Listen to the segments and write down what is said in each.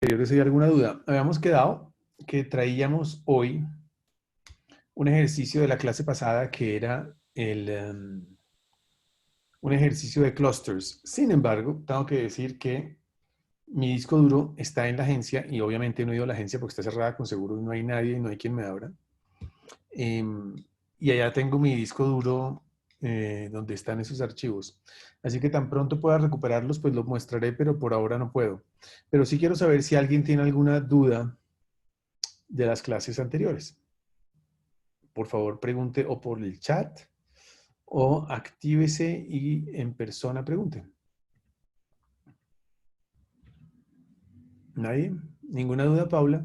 anteriores hay alguna duda. Habíamos quedado que traíamos hoy un ejercicio de la clase pasada que era un ejercicio de clusters. Sin embargo, tengo que decir que mi disco duro está en la agencia y obviamente no he ido a la agencia porque está cerrada con seguro y no hay nadie y no hay quien me abra. Em, y allá tengo mi disco duro donde están esos archivos. Así que tan pronto pueda recuperarlos, pues los mostraré, pero por ahora no puedo. Pero sí quiero saber si alguien tiene alguna duda de las clases anteriores. Por favor, pregunte o por el chat o actívese y en persona pregunte. ¿Nadie? ¿Ninguna duda, Paula?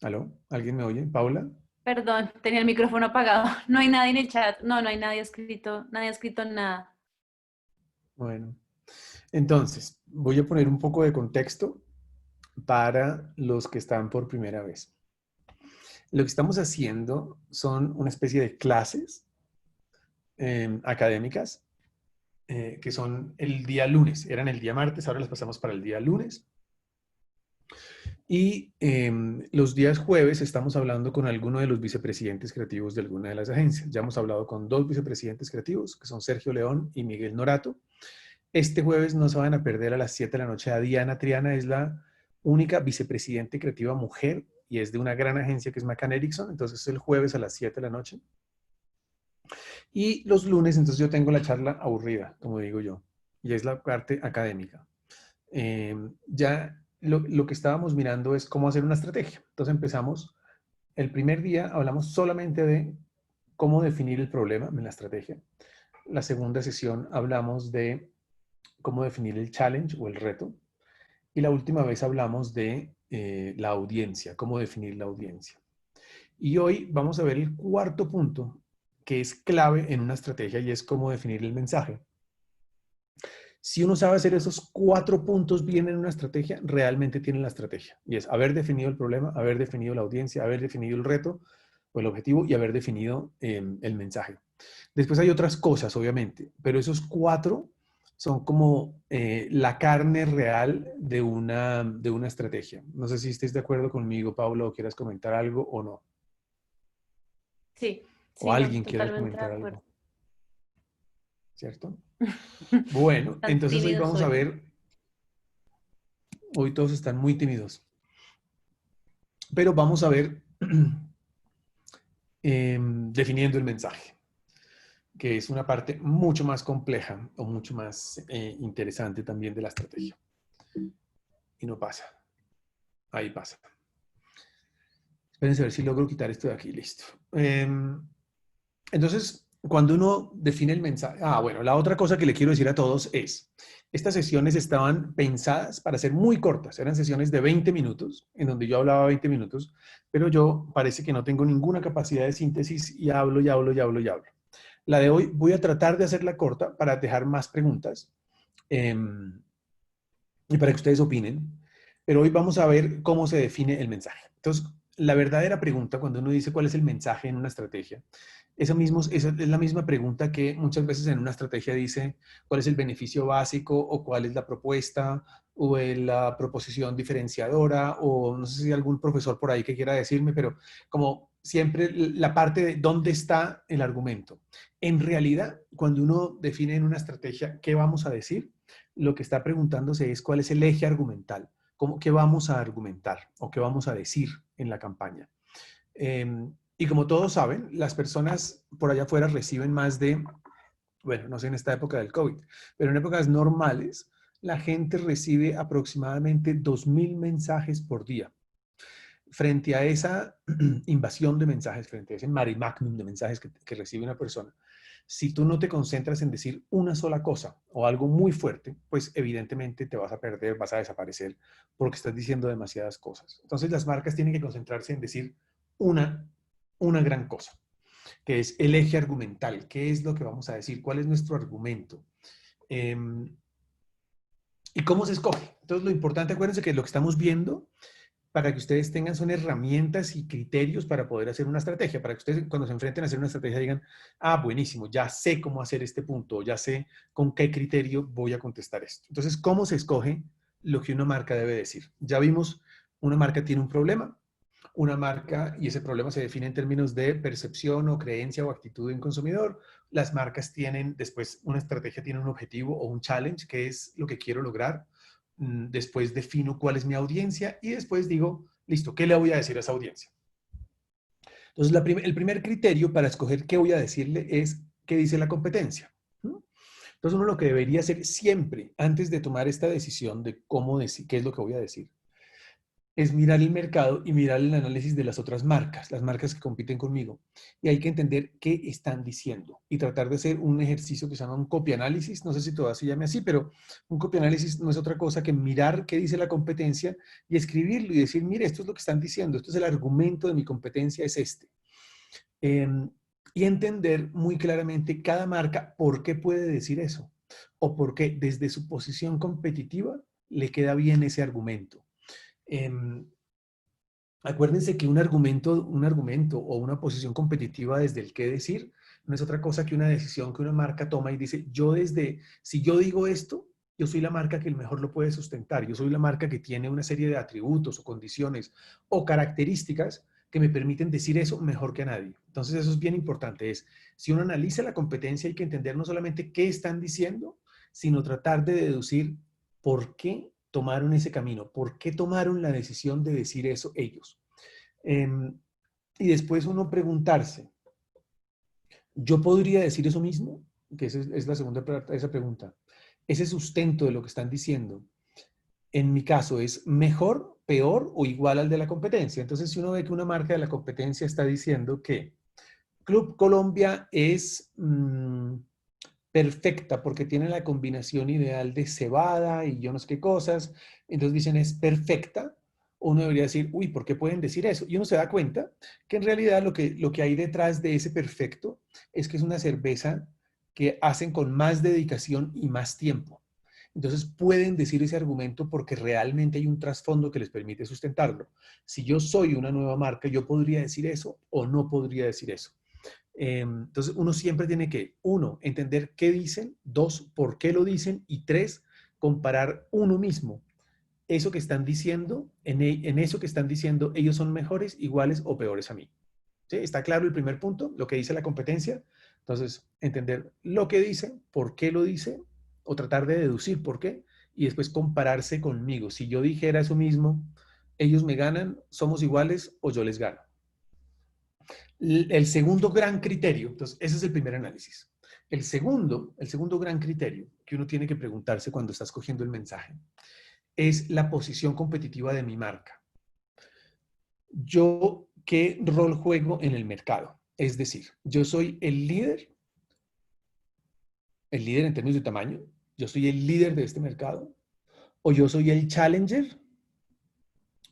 ¿Aló? ¿Alguien me oye? ¿Paula? Perdón, tenía el micrófono apagado. No hay nadie en el chat. No, no hay nadie ha escrito nada. Bueno, entonces voy a poner un poco de contexto para los que están por primera vez. Lo que estamos haciendo son una especie de clases académicas que son el día lunes. Eran el día martes, ahora las pasamos para el día lunes. Y los días jueves estamos hablando con alguno de los vicepresidentes creativos de alguna de las agencias. Ya hemos hablado con 2 vicepresidentes creativos, que son Sergio León y Miguel Norato. Este jueves no se van a perder a las 7 de la noche a Diana Triana, es la única vicepresidente creativa mujer y es de una gran agencia que es McCann Erickson, entonces es el jueves a las 7 de la noche. Y los lunes, entonces yo tengo la charla aburrida, como digo yo, y es la parte académica. Ya lo que estábamos mirando es cómo hacer una estrategia. Entonces empezamos, el primer día hablamos solamente de cómo definir el problema en la estrategia. La segunda sesión hablamos de cómo definir el challenge o el reto. Y la última vez hablamos de la audiencia, cómo definir la audiencia. Y hoy vamos a ver el cuarto punto, que es clave en una estrategia y es cómo definir el mensaje. Si uno sabe hacer esos 4 puntos bien en una estrategia, realmente tiene la estrategia. Y es haber definido el problema, haber definido la audiencia, haber definido el reto o el objetivo y haber definido el mensaje. Después hay otras cosas, obviamente, pero esos 4 son como la carne real de una estrategia. No sé si estés de acuerdo conmigo, Pablo, o quieras comentar algo o no. Sí, O sí, no, alguien quiera totalmente de comentar acuerdo. algo, ¿cierto? Bueno, Tan entonces hoy tímidos vamos a hoy. ver, hoy todos están muy tímidos, pero vamos a ver definiendo el mensaje, que es una parte mucho más compleja o mucho más interesante también de la estrategia. Y no pasa. Ahí pasa. Espérense a ver si logro quitar esto de aquí. Listo. Entonces, cuando uno define el mensaje... bueno, la otra cosa que le quiero decir a todos es, estas sesiones estaban pensadas para ser muy cortas. Eran sesiones de 20 minutos, en donde yo hablaba 20 minutos, pero yo parece que no tengo ninguna capacidad de síntesis y hablo y hablo y hablo y hablo. La de hoy voy a tratar de hacerla corta para dejar más preguntas y para que ustedes opinen, pero hoy vamos a ver cómo se define el mensaje. Entonces, la verdadera pregunta, cuando uno dice cuál es el mensaje en una estrategia, esa es la misma pregunta que muchas veces en una estrategia dice cuál es el beneficio básico o cuál es la propuesta o la proposición diferenciadora o no sé si hay algún profesor por ahí que quiera decirme, pero como siempre la parte de dónde está el argumento. En realidad, cuando uno define en una estrategia qué vamos a decir, lo que está preguntándose es cuál es el eje argumental, qué vamos a argumentar o qué vamos a decir en la campaña. Y como todos saben, las personas por allá afuera reciben más de, bueno, no sé en esta época del COVID, pero en épocas normales, la gente recibe aproximadamente 2.000 mensajes por día. Frente a esa invasión de mensajes, frente a ese mare magnum de mensajes que recibe una persona, si tú no te concentras en decir una sola cosa o algo muy fuerte, pues evidentemente te vas a perder, vas a desaparecer porque estás diciendo demasiadas cosas. Entonces las marcas tienen que concentrarse en decir una, una gran cosa, que es el eje argumental. ¿Qué es lo que vamos a decir? ¿Cuál es nuestro argumento? ¿Y cómo se escoge? Entonces lo importante, acuérdense que lo que estamos viendo para que ustedes tengan son herramientas y criterios para poder hacer una estrategia, para que ustedes cuando se enfrenten a hacer una estrategia digan, ah, buenísimo, ya sé cómo hacer este punto, ya sé con qué criterio voy a contestar esto. Entonces, ¿cómo se escoge lo que una marca debe decir? Ya vimos, una marca tiene un problema, una marca, y ese problema se define en términos de percepción o creencia o actitud de un consumidor. Las marcas tienen, después, una estrategia tiene un objetivo o un challenge, que es lo que quiero lograr. Después defino cuál es mi audiencia y después digo, listo, ¿qué le voy a decir a esa audiencia? Entonces, el primer criterio para escoger qué voy a decirle es qué dice la competencia. Entonces, uno lo que debería hacer siempre, antes de tomar esta decisión de cómo decir, qué es lo que voy a decir, es mirar el mercado y mirar el análisis de las otras marcas, las marcas que compiten conmigo. Y hay que entender qué están diciendo y tratar de hacer un ejercicio que se llama un copy-análisis. No sé si todavía se llame así, pero un copy-análisis no es otra cosa que mirar qué dice la competencia y escribirlo y decir, mire, esto es lo que están diciendo, esto es el argumento de mi competencia, es este. Y entender muy claramente cada marca por qué puede decir eso o por qué desde su posición competitiva le queda bien ese argumento. Acuérdense que un argumento o una posición competitiva desde el qué decir no es otra cosa que una decisión que una marca toma y dice, si yo digo esto, yo soy la marca que el mejor lo puede sustentar, yo soy la marca que tiene una serie de atributos o condiciones o características que me permiten decir eso mejor que a nadie. Entonces eso es bien importante, si uno analiza la competencia hay que entender no solamente qué están diciendo, sino tratar de deducir por qué tomaron ese camino, por qué tomaron la decisión de decir eso ellos. Y después uno preguntarse, ¿yo podría decir eso mismo? Que esa es la segunda parte de esa pregunta. Ese sustento de lo que están diciendo, en mi caso, ¿es mejor, peor o igual al de la competencia? Entonces, si uno ve que una marca de la competencia está diciendo que Club Colombia es perfecta porque tiene la combinación ideal de cebada y yo no sé qué cosas, entonces dicen es perfecta, uno debería decir, uy, ¿por qué pueden decir eso? Y uno se da cuenta que en realidad lo que hay detrás de ese perfecto es que es una cerveza que hacen con más dedicación y más tiempo. Entonces pueden decir ese argumento porque realmente hay un trasfondo que les permite sustentarlo. Si yo soy una nueva marca, yo podría decir eso o no podría decir eso. Entonces, uno siempre tiene que, uno, entender qué dicen, dos, por qué lo dicen, y tres, comparar uno mismo. Eso que están diciendo, en eso que están diciendo, ellos son mejores, iguales o peores a mí. ¿Sí? ¿Está claro el primer punto? Lo que dice la competencia. Entonces, entender lo que dice, por qué lo dice, o tratar de deducir por qué, y después compararse conmigo. Si yo dijera eso mismo, ellos me ganan, somos iguales o yo les gano. El segundo gran criterio, entonces ese es el primer análisis. El segundo gran criterio que uno tiene que preguntarse cuando está escogiendo el mensaje es la posición competitiva de mi marca. Yo, ¿qué rol juego en el mercado? Es decir, yo soy el líder en términos de tamaño, yo soy el líder de este mercado, o yo soy el challenger.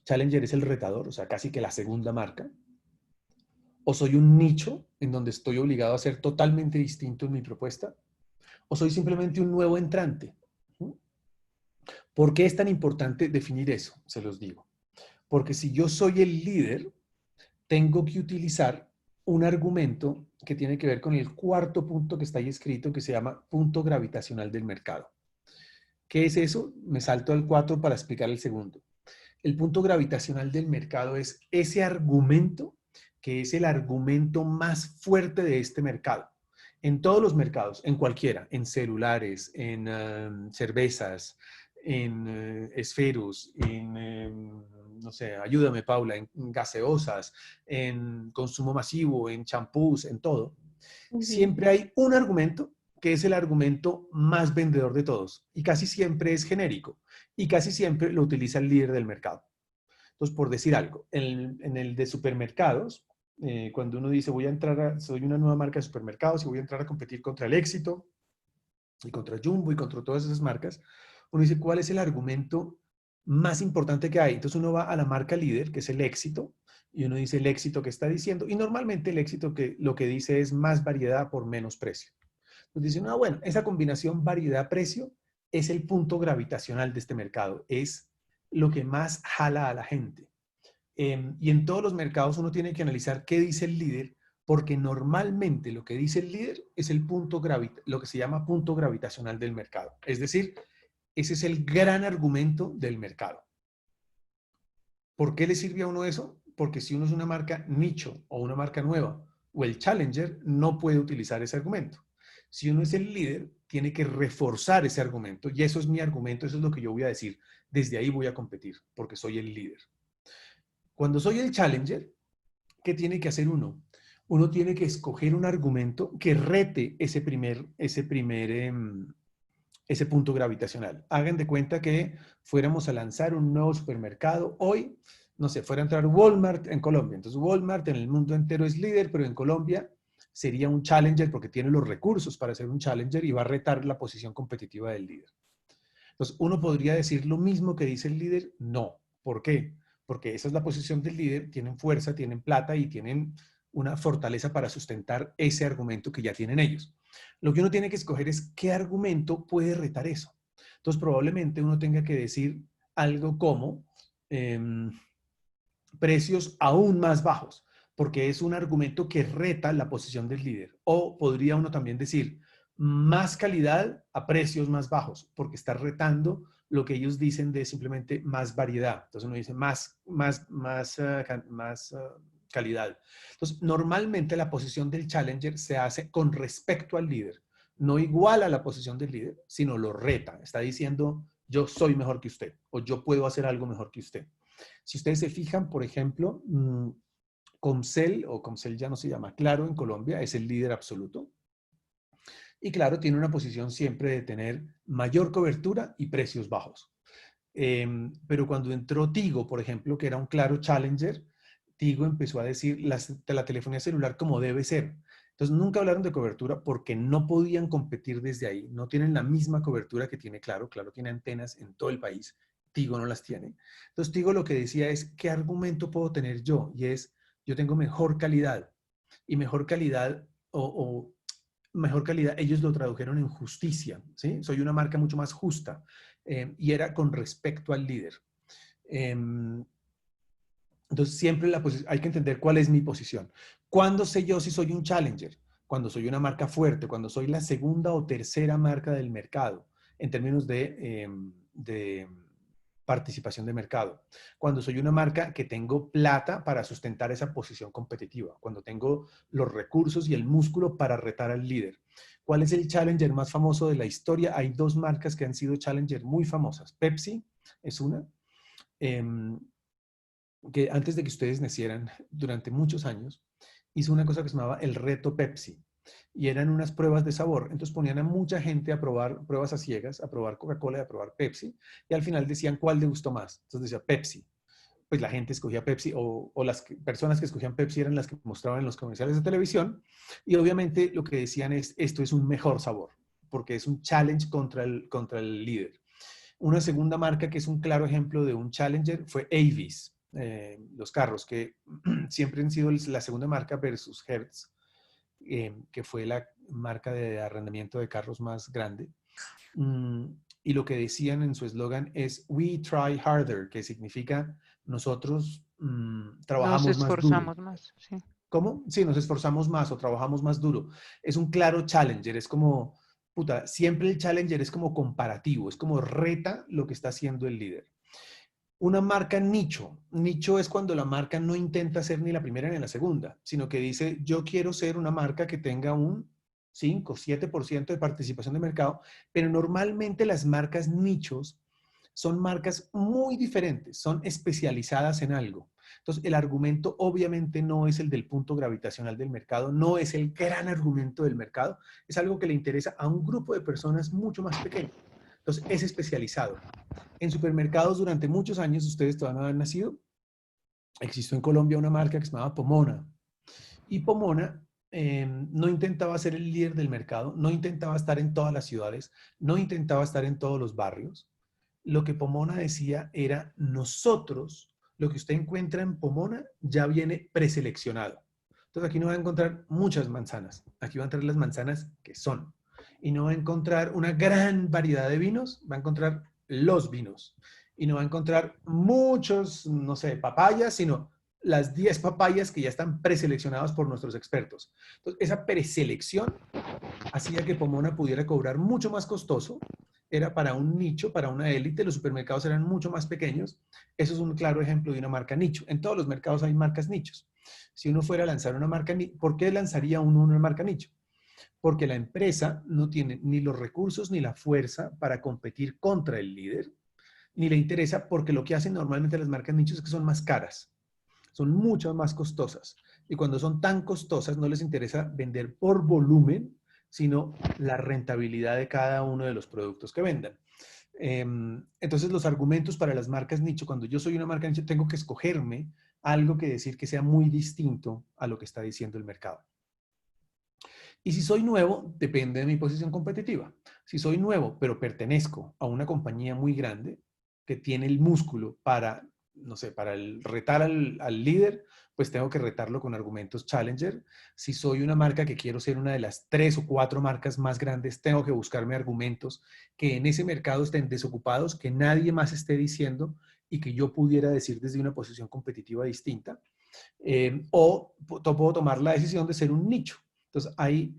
Challenger es el retador, o sea, casi que la segunda marca. O soy un nicho en donde estoy obligado a ser totalmente distinto en mi propuesta, o soy simplemente un nuevo entrante. ¿Por qué es tan importante definir eso? Se los digo. Porque si yo soy el líder, tengo que utilizar un argumento que tiene que ver con el cuarto punto que está ahí escrito, que se llama punto gravitacional del mercado. ¿Qué es eso? Me salto al 4 para explicar el segundo. El punto gravitacional del mercado es ese argumento que es el argumento más fuerte de este mercado. En todos los mercados, en cualquiera, en celulares, en cervezas, en esferos, en, no sé, ayúdame Paula, en gaseosas, en consumo masivo, en champús, en todo. Siempre hay un argumento que es el argumento más vendedor de todos y casi siempre es genérico y casi siempre lo utiliza el líder del mercado. Entonces, por decir algo, en el de supermercados, cuando uno dice soy una nueva marca de supermercados y voy a entrar a competir contra el Éxito y contra Jumbo y contra todas esas marcas, uno dice, ¿cuál es el argumento más importante que hay? Entonces uno va a la marca líder, que es el Éxito, y uno dice el éxito que está diciendo, y normalmente el éxito lo que dice es más variedad por menos precio. Entonces dicen, bueno, esa combinación variedad-precio es el punto gravitacional de este mercado, es lo que más jala a la gente. Y en todos los mercados uno tiene que analizar qué dice el líder, porque normalmente lo que dice el líder es el lo que se llama punto gravitacional del mercado. Es decir, ese es el gran argumento del mercado. ¿Por qué le sirve a uno eso? Porque si uno es una marca nicho o una marca nueva o el challenger, no puede utilizar ese argumento. Si uno es el líder, tiene que reforzar ese argumento y eso es mi argumento, eso es lo que yo voy a decir. Desde ahí voy a competir porque soy el líder. Cuando soy el challenger, ¿qué tiene que hacer uno? Uno tiene que escoger un argumento que rete ese punto gravitacional. Hagan de cuenta que fuéramos a lanzar un nuevo supermercado hoy, no sé, fuera a entrar Walmart en Colombia. Entonces Walmart en el mundo entero es líder, pero en Colombia sería un challenger porque tiene los recursos para ser un challenger y va a retar la posición competitiva del líder. Entonces uno podría decir lo mismo que dice el líder, no. ¿Por qué? Porque esa es la posición del líder, tienen fuerza, tienen plata y tienen una fortaleza para sustentar ese argumento que ya tienen ellos. Lo que uno tiene que escoger es qué argumento puede retar eso. Entonces, probablemente uno tenga que decir algo como precios aún más bajos, porque es un argumento que reta la posición del líder. O podría uno también decir más calidad a precios más bajos, porque está retando lo que ellos dicen de simplemente más variedad. Entonces uno dice más calidad. Entonces, normalmente la posición del challenger se hace con respecto al líder, no igual a la posición del líder, sino lo reta. Está diciendo, yo soy mejor que usted o yo puedo hacer algo mejor que usted. Si ustedes se fijan, por ejemplo, Comcel, o Comcel ya no se llama Claro en Colombia, es el líder absoluto. Y Claro tiene una posición siempre de tener mayor cobertura y precios bajos. Pero cuando entró Tigo, por ejemplo, que era un claro challenger, Tigo empezó a decir la telefonía celular como debe ser. Entonces nunca hablaron de cobertura porque no podían competir desde ahí. No tienen la misma cobertura que tiene Claro. Claro tiene antenas en todo el país. Tigo no las tiene. Entonces Tigo lo que decía es, ¿qué argumento puedo tener yo? Y es, yo tengo mejor calidad. Y mejor calidad o mejor calidad, ellos lo tradujeron en justicia, ¿sí? Soy una marca mucho más justa y era con respecto al líder. Entonces, siempre hay que entender cuál es mi posición. ¿Cuándo sé yo si soy un challenger? Cuando soy una marca fuerte, cuando soy la segunda o tercera marca del mercado en términos de participación de mercado. Cuando soy una marca que tengo plata para sustentar esa posición competitiva. Cuando tengo los recursos y el músculo para retar al líder. ¿Cuál es el challenger más famoso de la historia? Hay dos marcas que han sido challenger muy famosas. Pepsi es una. Que antes de que ustedes nacieran, durante muchos años, hizo una cosa que se llamaba el reto Pepsi. Y eran unas pruebas de sabor. Entonces ponían a mucha gente a probar pruebas a ciegas, a probar Coca-Cola y a probar Pepsi. Y al final decían cuál le gustó más. Entonces decía Pepsi. Pues la gente escogía Pepsi o las personas que escogían Pepsi eran las que mostraban en los comerciales de televisión. Y obviamente lo que decían es, esto es un mejor sabor, porque es un challenge contra el líder. Una segunda marca que es un claro ejemplo de un challenger fue Avis, los carros, que siempre han sido la segunda marca versus Hertz, que fue la marca de arrendamiento de carros más grande. Y lo que decían en su eslogan es We try harder, que significa nosotros Nos trabajamos más duro. esforzamos más, sí. ¿Cómo? Sí, nos esforzamos más o trabajamos más duro. Es un claro challenger, es como, puta, siempre el challenger es como comparativo, es como reta lo que está haciendo el líder. Una marca nicho. Nicho es cuando la marca no intenta ser ni la primera ni la segunda, sino que dice, yo quiero ser una marca que tenga un 5, 7% de participación de mercado, pero normalmente las marcas nichos son marcas muy diferentes, son especializadas en algo. Entonces, el argumento obviamente no es el del punto gravitacional del mercado, no es el gran argumento del mercado, es algo que le interesa a un grupo de personas mucho más pequeño. Entonces, es especializado. En supermercados durante muchos años, ustedes todavía no han nacido, existió en Colombia una marca que se llamaba Pomona. Y Pomona no intentaba ser el líder del mercado, no intentaba estar en todas las ciudades, no intentaba estar en todos los barrios. Lo que Pomona decía era, nosotros, lo que usted encuentra en Pomona ya viene preseleccionado. Entonces aquí no va a encontrar muchas manzanas, aquí va a entrar las manzanas que son. Y no va a encontrar una gran variedad de vinos, va a encontrar los vinos. Y no va a encontrar muchos, no sé, papayas, sino las 10 papayas que ya están preseleccionadas por nuestros expertos. Entonces, esa preselección hacía que Pomona pudiera cobrar mucho más costoso. Era para un nicho, para una élite. Los supermercados eran mucho más pequeños. Eso es un claro ejemplo de una marca nicho. En todos los mercados hay marcas nichos. Si uno fuera a lanzar una marca nicho, ¿por qué lanzaría uno una marca nicho? Porque la empresa no tiene ni los recursos ni la fuerza para competir contra el líder, ni le interesa porque lo que hacen normalmente las marcas nichos es que son más caras, son mucho más costosas. Y cuando son tan costosas no les interesa vender por volumen, sino la rentabilidad de cada uno de los productos que vendan. Entonces los argumentos para las marcas nicho, cuando yo soy una marca nicho, tengo que escogerme algo que decir que sea muy distinto a lo que está diciendo el mercado. Y si soy nuevo, depende de mi posición competitiva. Si soy nuevo, pero pertenezco a una compañía muy grande que tiene el músculo para, no sé, para retar al líder, pues tengo que retarlo con argumentos challenger. Si soy una marca que quiero ser una de las 3 o 4 marcas más grandes, tengo que buscarme argumentos que en ese mercado estén desocupados, que nadie más esté diciendo y que yo pudiera decir desde una posición competitiva distinta. O puedo tomar la decisión de ser un nicho. Entonces, hay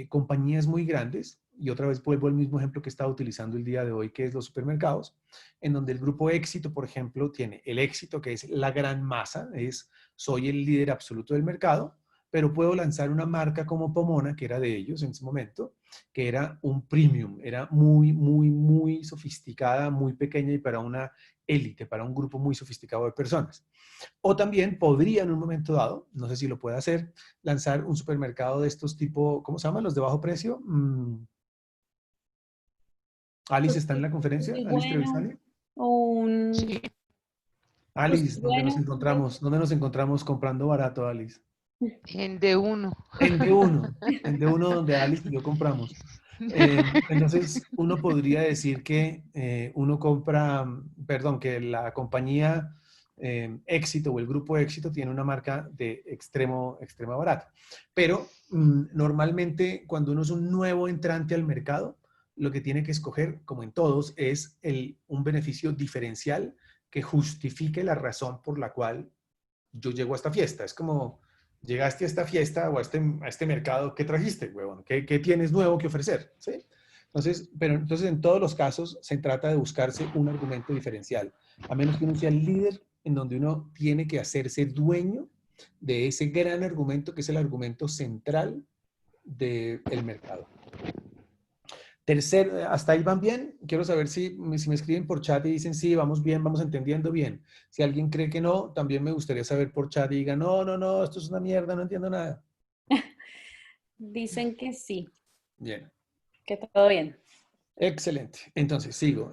compañías muy grandes, y otra vez vuelvo al mismo ejemplo que estaba utilizando el día de hoy, que es los supermercados, en donde el grupo éxito, por ejemplo, tiene el éxito, que es la gran masa, es soy el líder absoluto del mercado, pero puedo lanzar una marca como Pomona, que era de ellos en ese momento, que era un premium, era muy, muy, muy sofisticada, muy pequeña y para una élite, para un grupo muy sofisticado de personas. O también podría en un momento dado, no sé si lo puede hacer, lanzar un supermercado de estos tipo, ¿cómo se llaman? Los de bajo precio. Alice está en la conferencia, Muy Alice bueno. Trevisani. Un, Sí, pues Alice, ¿dónde nos bueno. encontramos? ¿Dónde nos encontramos comprando barato, Alice? en D1. En D1 donde Alice y yo compramos. Entonces, uno podría decir que uno compra, perdón, que la compañía Éxito o el grupo Éxito tiene una marca de extrema barata. Pero normalmente cuando uno es un nuevo entrante al mercado, lo que tiene que escoger, como en todos, es un beneficio diferencial que justifique la razón por la cual yo llego a esta fiesta. Es como, llegaste a esta fiesta o a este mercado, ¿qué trajiste, huevón? ¿Qué tienes nuevo que ofrecer? ¿Sí? Entonces, pero entonces en todos los casos se trata de buscarse un argumento diferencial, a menos que uno sea el líder en donde uno tiene que hacerse dueño de ese gran argumento que es el argumento central del mercado. Tercer, ¿hasta ahí van bien? Quiero saber si me escriben por chat y dicen sí, vamos bien, vamos entendiendo bien. Si alguien cree que no, también me gustaría saber por chat y diga, no, no, no, esto es una mierda, no entiendo nada. Dicen que sí, Bien, que todo bien. excelente. Entonces, sigo.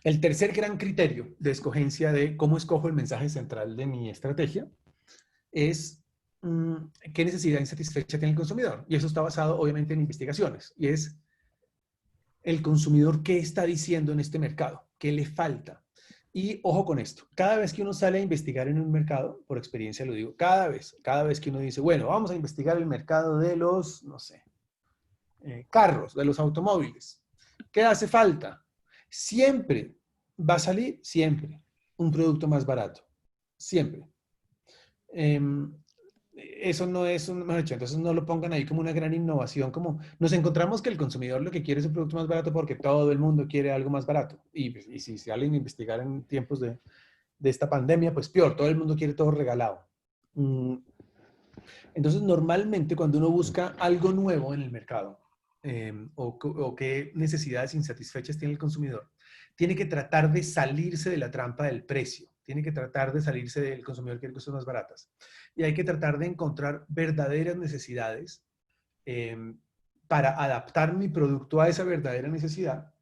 El tercer gran criterio de escogencia de cómo escojo el mensaje central de mi estrategia es qué necesidad insatisfecha tiene el consumidor. Y eso está basado, obviamente, en investigaciones. Y es el consumidor qué está diciendo en este mercado, qué le falta. Y ojo con esto, cada vez que uno sale a investigar en un mercado, por experiencia lo digo, cada vez que uno dice, bueno, vamos a investigar el mercado de los, no sé, carros, de los automóviles, ¿qué hace falta? Siempre va a salir, siempre, un producto más barato, siempre. Eso no es un, mejor dicho, entonces no lo pongan ahí como una gran innovación, como nos encontramos que el consumidor lo que quiere es un producto más barato porque todo el mundo quiere algo más barato. Y si se alguien investigar en tiempos de esta pandemia, pues peor, todo el mundo quiere todo regalado. Entonces, normalmente cuando uno busca algo nuevo en el mercado o qué necesidades insatisfechas tiene el consumidor, tiene que tratar de salirse de la trampa del precio, tiene que tratar de salirse del consumidor que quiere cosas más baratas. Y hay que tratar de encontrar verdaderas necesidades para adaptar mi producto a esa verdadera necesidad.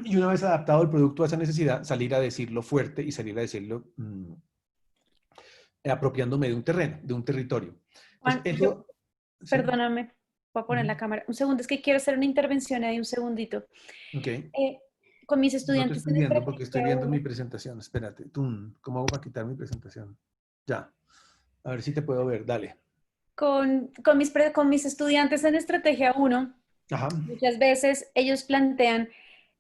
Y una vez adaptado el producto a esa necesidad, salir a decirlo fuerte y salir a decirlo apropiándome de un terreno, de un territorio. Entonces, Juan, eso, ¿sí? perdóname, voy a poner la cámara. Un segundo, es que quiero hacer una intervención ahí, un segundito. Ok. Eh, con mis No te estudiantes estoy en viendo porque estoy estrategia viendo mi 1, presentación. Espérate. ¿Cómo hago para quitar mi presentación? Ya. A ver si te puedo ver. Dale. con mis estudiantes en estrategia 1, Ajá. Muchas veces ellos plantean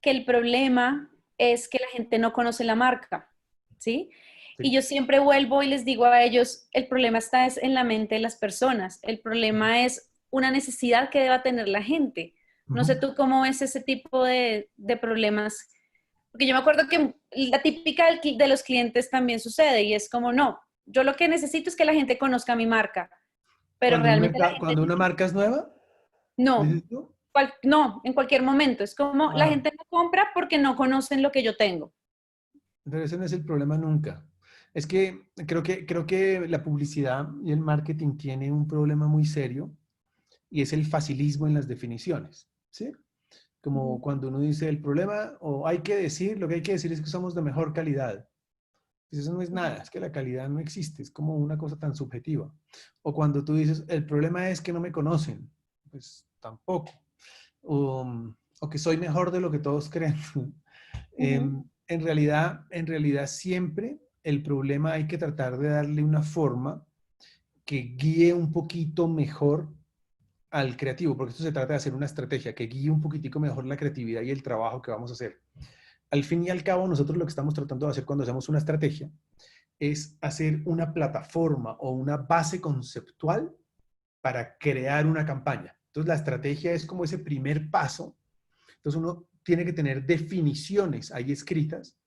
que el problema es que la gente no conoce la marca, ¿sí? Y Sí. yo siempre vuelvo y les digo a ellos, el problema está es en la mente de las personas, el problema es una necesidad que deba tener la gente. No sé Ujú. tú cómo es ese tipo de problemas, porque yo me acuerdo que la típica de los clientes también sucede y es como, no, yo lo que necesito es que la gente conozca mi marca, pero Cuando realmente la gente cuando una marca es nueva, no, dices tú. no, en cualquier momento. Es como la Ah, gente no compra porque no conocen lo que yo tengo. pero ese no es el problema nunca. Es que creo que la publicidad y el marketing tiene un problema muy serio y es el facilismo en las definiciones, ¿sí? Como Ujú. cuando uno dice el problema o hay que decir, lo que hay que decir es que somos de mejor calidad. Pues eso no es nada, es que la calidad no existe, es como una cosa tan subjetiva. O cuando tú dices, el problema es que no me conocen, pues tampoco. O que soy mejor de lo que todos creen. Ujú. En realidad siempre el problema hay que tratar de darle una forma que guíe un poquito mejor al creativo, porque esto se trata de hacer una estrategia que guíe un poquitico mejor la creatividad y el trabajo que vamos a hacer. Al fin y al cabo, nosotros lo que estamos tratando de hacer cuando hacemos una estrategia es hacer una plataforma o una base conceptual para crear una campaña. Entonces, la estrategia es como ese primer paso. Entonces, uno tiene que tener definiciones ahí escritas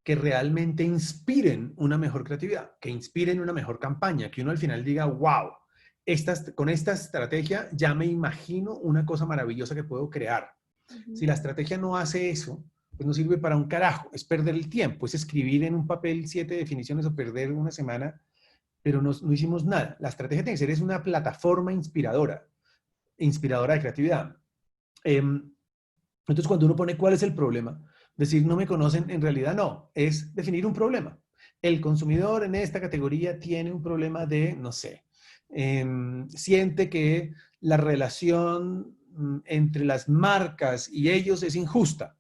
que realmente inspiren una mejor creatividad, que inspiren una mejor campaña, que uno al final diga, wow, con esta estrategia ya me imagino una cosa maravillosa que puedo crear. Si Ujú. la estrategia no hace eso, pues no sirve para un carajo, es perder el tiempo, es escribir en un papel 7 definiciones o perder una semana, pero no hicimos nada. La estrategia tiene que ser es una plataforma inspiradora de creatividad. Entonces, cuando uno pone cuál es el problema, decir no me conocen, en realidad no, es definir un problema. El consumidor en esta categoría tiene un problema de, no sé, siente que la relación entre las marcas y ellos es injusta.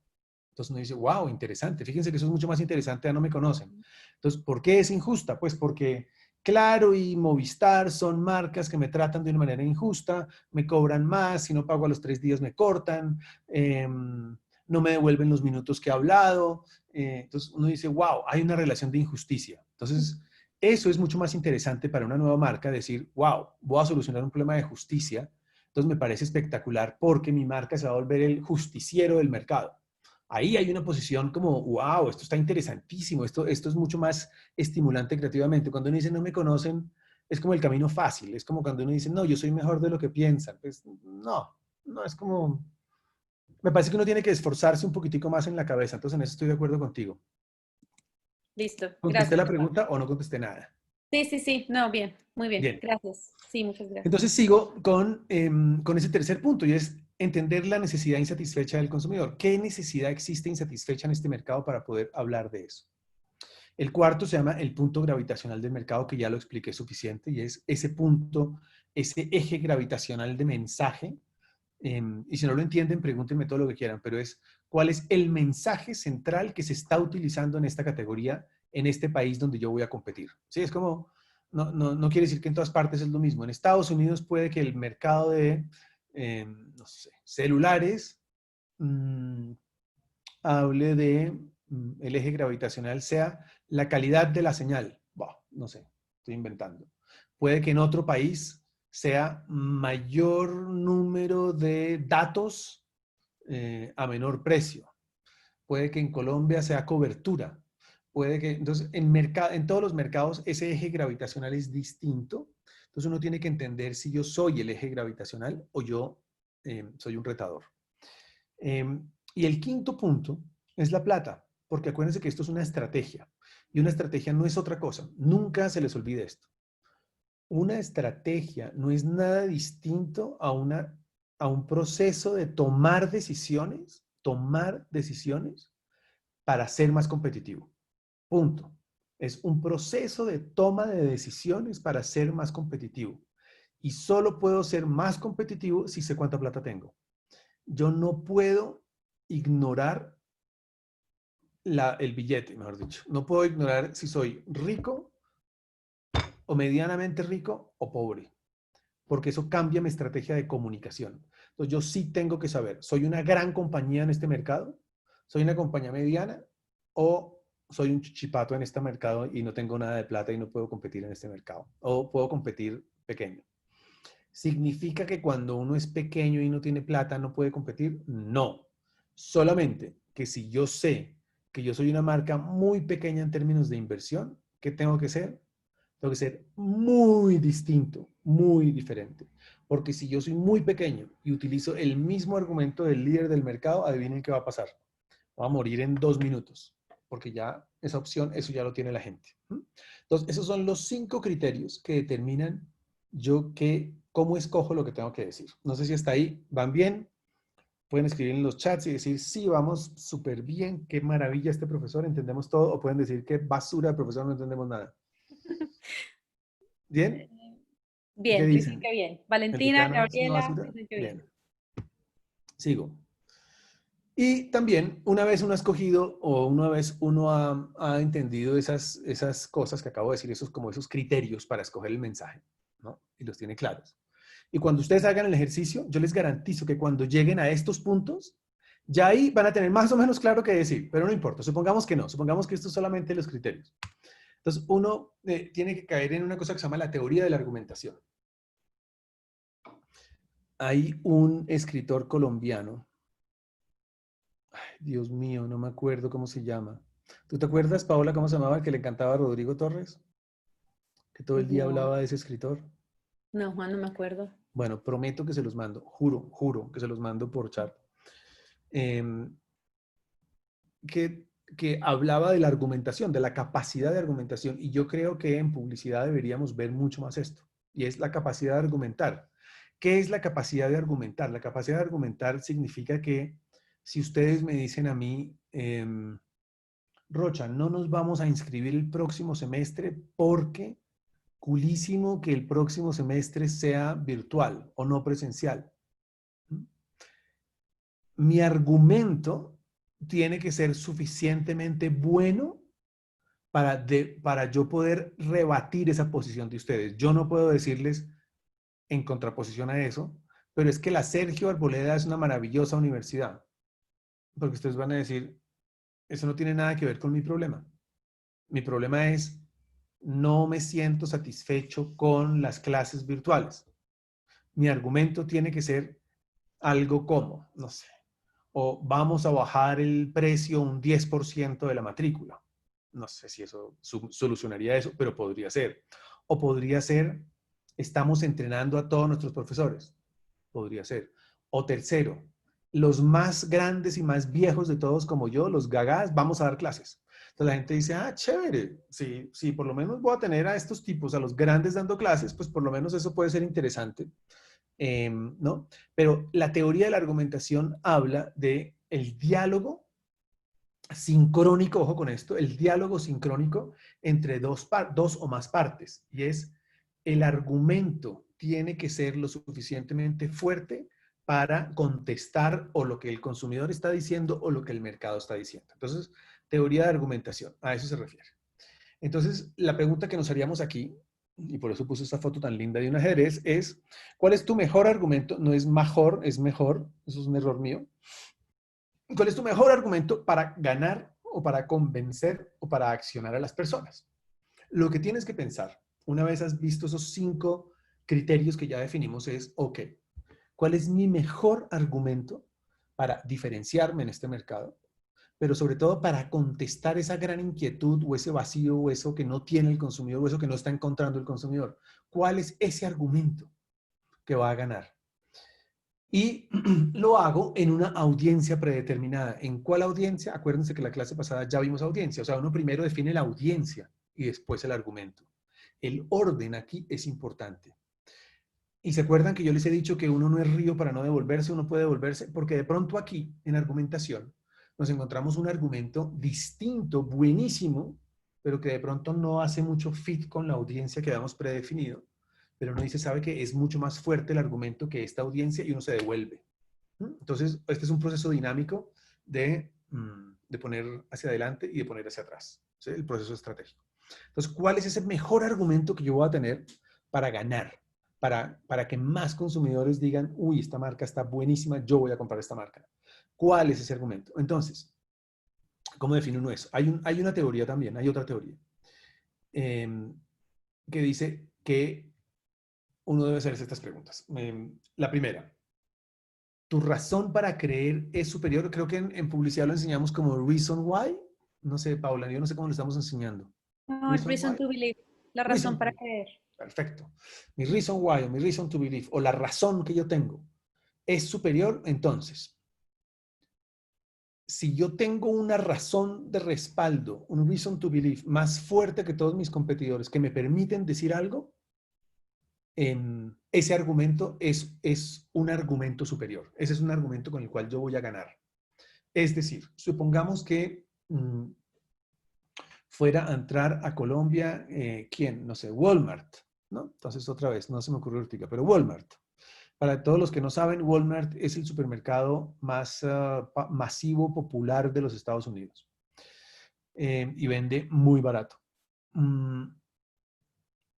Entonces uno dice, wow, interesante. Fíjense que eso es mucho más interesante a no me conocen. Entonces, ¿por qué es injusta? Pues porque Claro y Movistar son marcas que me tratan de una manera injusta, me cobran más, si no pago a los 3 días me cortan, no me devuelven los minutos que he hablado. Entonces uno dice, wow, hay una relación de injusticia. Entonces, eso es mucho más interesante para una nueva marca, decir, wow, voy a solucionar un problema de justicia. Entonces me parece espectacular porque mi marca se va a volver el justiciero del mercado. Ahí hay una posición como, wow, esto está interesantísimo, esto es mucho más estimulante creativamente. Cuando uno dice no me conocen, es como el camino fácil, es como cuando uno dice, no, yo soy mejor de lo que piensan. Pues no, es como, me parece que uno tiene que esforzarse un poquitico más en la cabeza, entonces en eso estoy de acuerdo contigo. Listo, ¿Contesté gracias. la pregunta o no contesté nada? Sí, sí, sí, no, bien, muy bien, Bien. gracias. Sí, muchas gracias. Entonces sigo con ese tercer punto y es entender la necesidad insatisfecha del consumidor. ¿Qué necesidad existe insatisfecha en este mercado para poder hablar de eso? El cuarto se llama el punto gravitacional del mercado, que ya lo expliqué suficiente, y es ese punto, ese eje gravitacional de mensaje. Y si no lo entienden, pregúntenme todo lo que quieran, pero es cuál es el mensaje central que se está utilizando en esta categoría, en este país donde yo voy a competir. Sí, es como, no quiere decir que en todas partes es lo mismo. En Estados Unidos puede que el mercado de, no sé, celulares mmm, hable de el eje gravitacional sea la calidad de la señal. Bah, no sé, estoy inventando. Puede que en otro país sea mayor número de datos a menor precio. Puede que en Colombia sea cobertura. Puede que, entonces, en todos los mercados ese eje gravitacional es distinto. Entonces uno tiene que entender si yo soy el eje gravitacional o yo soy un retador. Y el quinto punto es la plata, porque acuérdense que esto es una estrategia y una estrategia no es otra cosa. Nunca se les olvide esto. Una estrategia no es nada distinto a un proceso de tomar decisiones para ser más competitivo. Punto. Es un proceso de toma de decisiones para ser más competitivo. Y solo puedo ser más competitivo si sé cuánta plata tengo. Yo no puedo ignorar el billete, mejor dicho. No puedo ignorar si soy rico o medianamente rico o pobre, porque eso cambia mi estrategia de comunicación. Entonces yo sí tengo que saber, ¿soy una gran compañía en este mercado? ¿Soy una compañía mediana? ¿O soy un chichipato en este mercado y no tengo nada de plata y no puedo competir en este mercado? ¿O puedo competir pequeño? ¿Significa que cuando uno es pequeño y no tiene plata no puede competir? No. Solamente que si yo sé que yo soy una marca muy pequeña en términos de inversión, ¿qué tengo que ser? Tengo que ser muy distinto, muy diferente. Porque si yo soy muy pequeño y utilizo el mismo argumento del líder del mercado, adivinen qué va a pasar. Va a morir en 2 minutos, porque ya esa opción, eso ya lo tiene la gente. Entonces, esos son los 5 criterios que determinan cómo escojo lo que tengo que decir. No sé si hasta ahí van bien. Pueden escribir en los chats y decir, sí, vamos súper bien, qué maravilla este profesor, entendemos todo. O pueden decir, qué basura de profesor, no entendemos nada. ¿Bien? ¿Qué Bien, dicen dicen? que bien. ¿El Valentina, decano es una Gabriela, basura? dicen que bien. Bien. Sigo. Y también, una vez uno ha escogido o una vez uno ha entendido esas cosas que acabo de decir, esos criterios para escoger el mensaje, ¿no? Y los tiene claros. Y cuando ustedes hagan el ejercicio, yo les garantizo que cuando lleguen a estos puntos, ya ahí van a tener más o menos claro qué decir, pero no importa, supongamos que no, supongamos que esto es solamente los criterios. Entonces, uno tiene que caer en una cosa que se llama la teoría de la argumentación. Hay un escritor colombiano, Dios mío, no me acuerdo cómo se llama. ¿Tú te acuerdas, Paola, cómo se llamaba el que le encantaba a Rodrigo Torres? Que todo el día No, hablaba de ese escritor. no, Juan, no me acuerdo. Bueno, prometo que se los mando, juro que se los mando por chat. Eh, que hablaba de la argumentación, de la capacidad de argumentación. Y yo creo que en publicidad deberíamos ver mucho más esto. Y es la capacidad de argumentar. ¿Qué es la capacidad de argumentar? La capacidad de argumentar significa que si ustedes me dicen a mí, Rocha, no nos vamos a inscribir el próximo semestre porque culísimo que el próximo semestre sea virtual o no presencial. Mi argumento tiene que ser suficientemente bueno para yo poder rebatir esa posición de ustedes. Yo no puedo decirles en contraposición a eso, pero es que la Sergio Arboleda es una maravillosa universidad, porque ustedes van a decir, eso no tiene nada que ver con mi problema. Mi problema es, no me siento satisfecho con las clases virtuales. Mi argumento tiene que ser algo como, no sé, o vamos a bajar el precio un 10% de la matrícula. No sé si eso solucionaría eso, pero podría ser. O podría ser, estamos entrenando a todos nuestros profesores. Podría ser. O tercero, los más grandes y más viejos de todos como yo, los gagás, vamos a dar clases. Entonces la gente dice, ah, chévere, sí, por lo menos voy a tener a estos tipos, a los grandes dando clases, pues por lo menos eso puede ser interesante. ¿No? Pero la teoría de la argumentación habla de el diálogo sincrónico, ojo con esto, el diálogo sincrónico entre dos o más partes, y es el argumento tiene que ser lo suficientemente fuerte para contestar o lo que el consumidor está diciendo o lo que el mercado está diciendo. Entonces, teoría de argumentación, a eso se refiere. Entonces, la pregunta que nos haríamos aquí, y por eso puse esta foto tan linda de un ajedrez, es, ¿cuál es tu mejor argumento? No es mejor, es mejor, eso es un error mío. ¿Cuál es tu mejor argumento para ganar o para convencer o para accionar a las personas? Lo que tienes que pensar, una vez has visto esos 5 criterios que ya definimos, es, ok, ¿cuál es mi mejor argumento para diferenciarme en este mercado? Pero sobre todo para contestar esa gran inquietud o ese vacío o eso que no tiene el consumidor o eso que no está encontrando el consumidor. ¿Cuál es ese argumento que va a ganar? Y lo hago en una audiencia predeterminada. ¿En cuál audiencia? Acuérdense que la clase pasada ya vimos audiencia. O sea, uno primero define la audiencia y después el argumento. El orden aquí es importante. Y se acuerdan que yo les he dicho que uno no es río para no devolverse, uno puede devolverse, porque de pronto aquí, en argumentación, nos encontramos un argumento distinto, buenísimo, pero que de pronto no hace mucho fit con la audiencia que habíamos predefinido. Pero uno dice, sabe que es mucho más fuerte el argumento que esta audiencia y uno se devuelve. Entonces, este es un proceso dinámico de poner hacia adelante y de poner hacia atrás. ¿Sí? El proceso estratégico. Entonces, ¿cuál es ese mejor argumento que yo voy a tener para ganar? para que más consumidores digan, uy, esta marca está buenísima, yo voy a comprar esta marca. ¿Cuál es ese argumento? Entonces, ¿cómo define uno eso? Hay una teoría también, hay otra teoría, que dice que uno debe hacerse estas preguntas. La primera, ¿tu razón para creer es superior? Creo que en publicidad lo enseñamos como reason why. No sé, Paula, yo no sé cómo lo estamos enseñando. No, Reason reason why. to believe, la razón Reason to para believe. creer. Perfecto. Mi reason why o mi reason to believe o la razón que yo tengo es superior. Entonces, si yo tengo una razón de respaldo, un reason to believe más fuerte que todos mis competidores que me permiten decir algo, ese argumento es un argumento superior. Ese es un argumento con el cual yo voy a ganar. Es decir, supongamos que fuera a entrar a Colombia, ¿quién? No sé, Walmart, ¿no? Entonces, otra vez, no se me ocurrió ahorita, pero Walmart. Para todos los que no saben, Walmart es el supermercado más masivo, popular de los Estados Unidos. Y vende muy barato.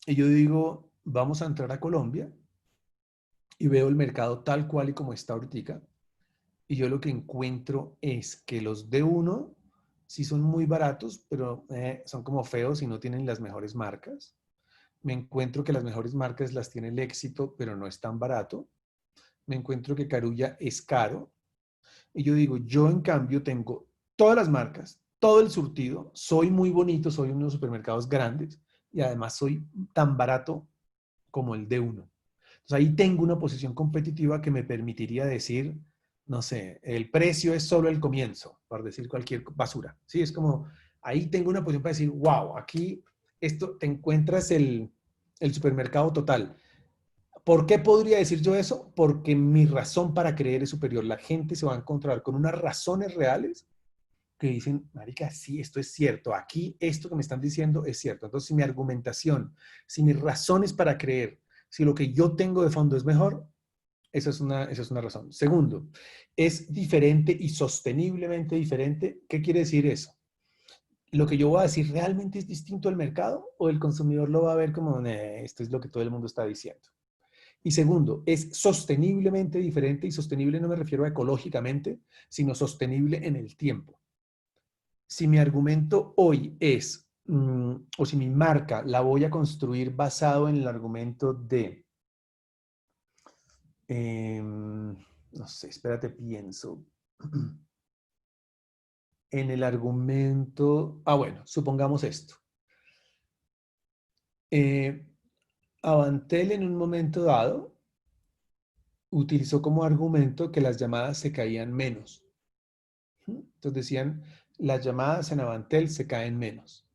Y yo digo, vamos a entrar a Colombia y veo el mercado tal cual y como está ahorita. Y yo lo que encuentro es que los de uno sí son muy baratos, pero son como feos y no tienen las mejores marcas. Me encuentro que las mejores marcas las tiene el Éxito, pero no es tan barato. Me encuentro que Carulla es caro. Y yo digo, yo en cambio tengo todas las marcas, todo el surtido, soy muy bonito, soy unos supermercados grandes y además soy tan barato como el de uno. Entonces ahí tengo una posición competitiva que me permitiría decir, no sé, el precio es solo el comienzo, por decir cualquier basura. Sí, es como, ahí tengo una posición para decir, wow, aquí esto te encuentras el supermercado total. ¿Por qué podría decir yo eso? Porque mi razón para creer es superior. La gente se va a encontrar con unas razones reales que dicen, marica, sí, esto es cierto. Aquí esto que me están diciendo es cierto. Entonces, si mi argumentación, si mis razones para creer, si lo que yo tengo de fondo es mejor, esa es una razón. Segundo, es diferente y sosteniblemente diferente. ¿Qué quiere decir eso? ¿Lo que yo voy a decir realmente es distinto al mercado o el consumidor lo va a ver como, esto es lo que todo el mundo está diciendo? Y segundo, es sosteniblemente diferente y sostenible no me refiero a ecológicamente, sino sostenible en el tiempo. Si mi argumento hoy es, o si mi marca la voy a construir basado en el argumento de, no sé, espérate, pienso. En el argumento, bueno, supongamos esto. Avantel en un momento dado utilizó como argumento que las llamadas se caían menos. Entonces decían, las llamadas en Avantel se caen menos.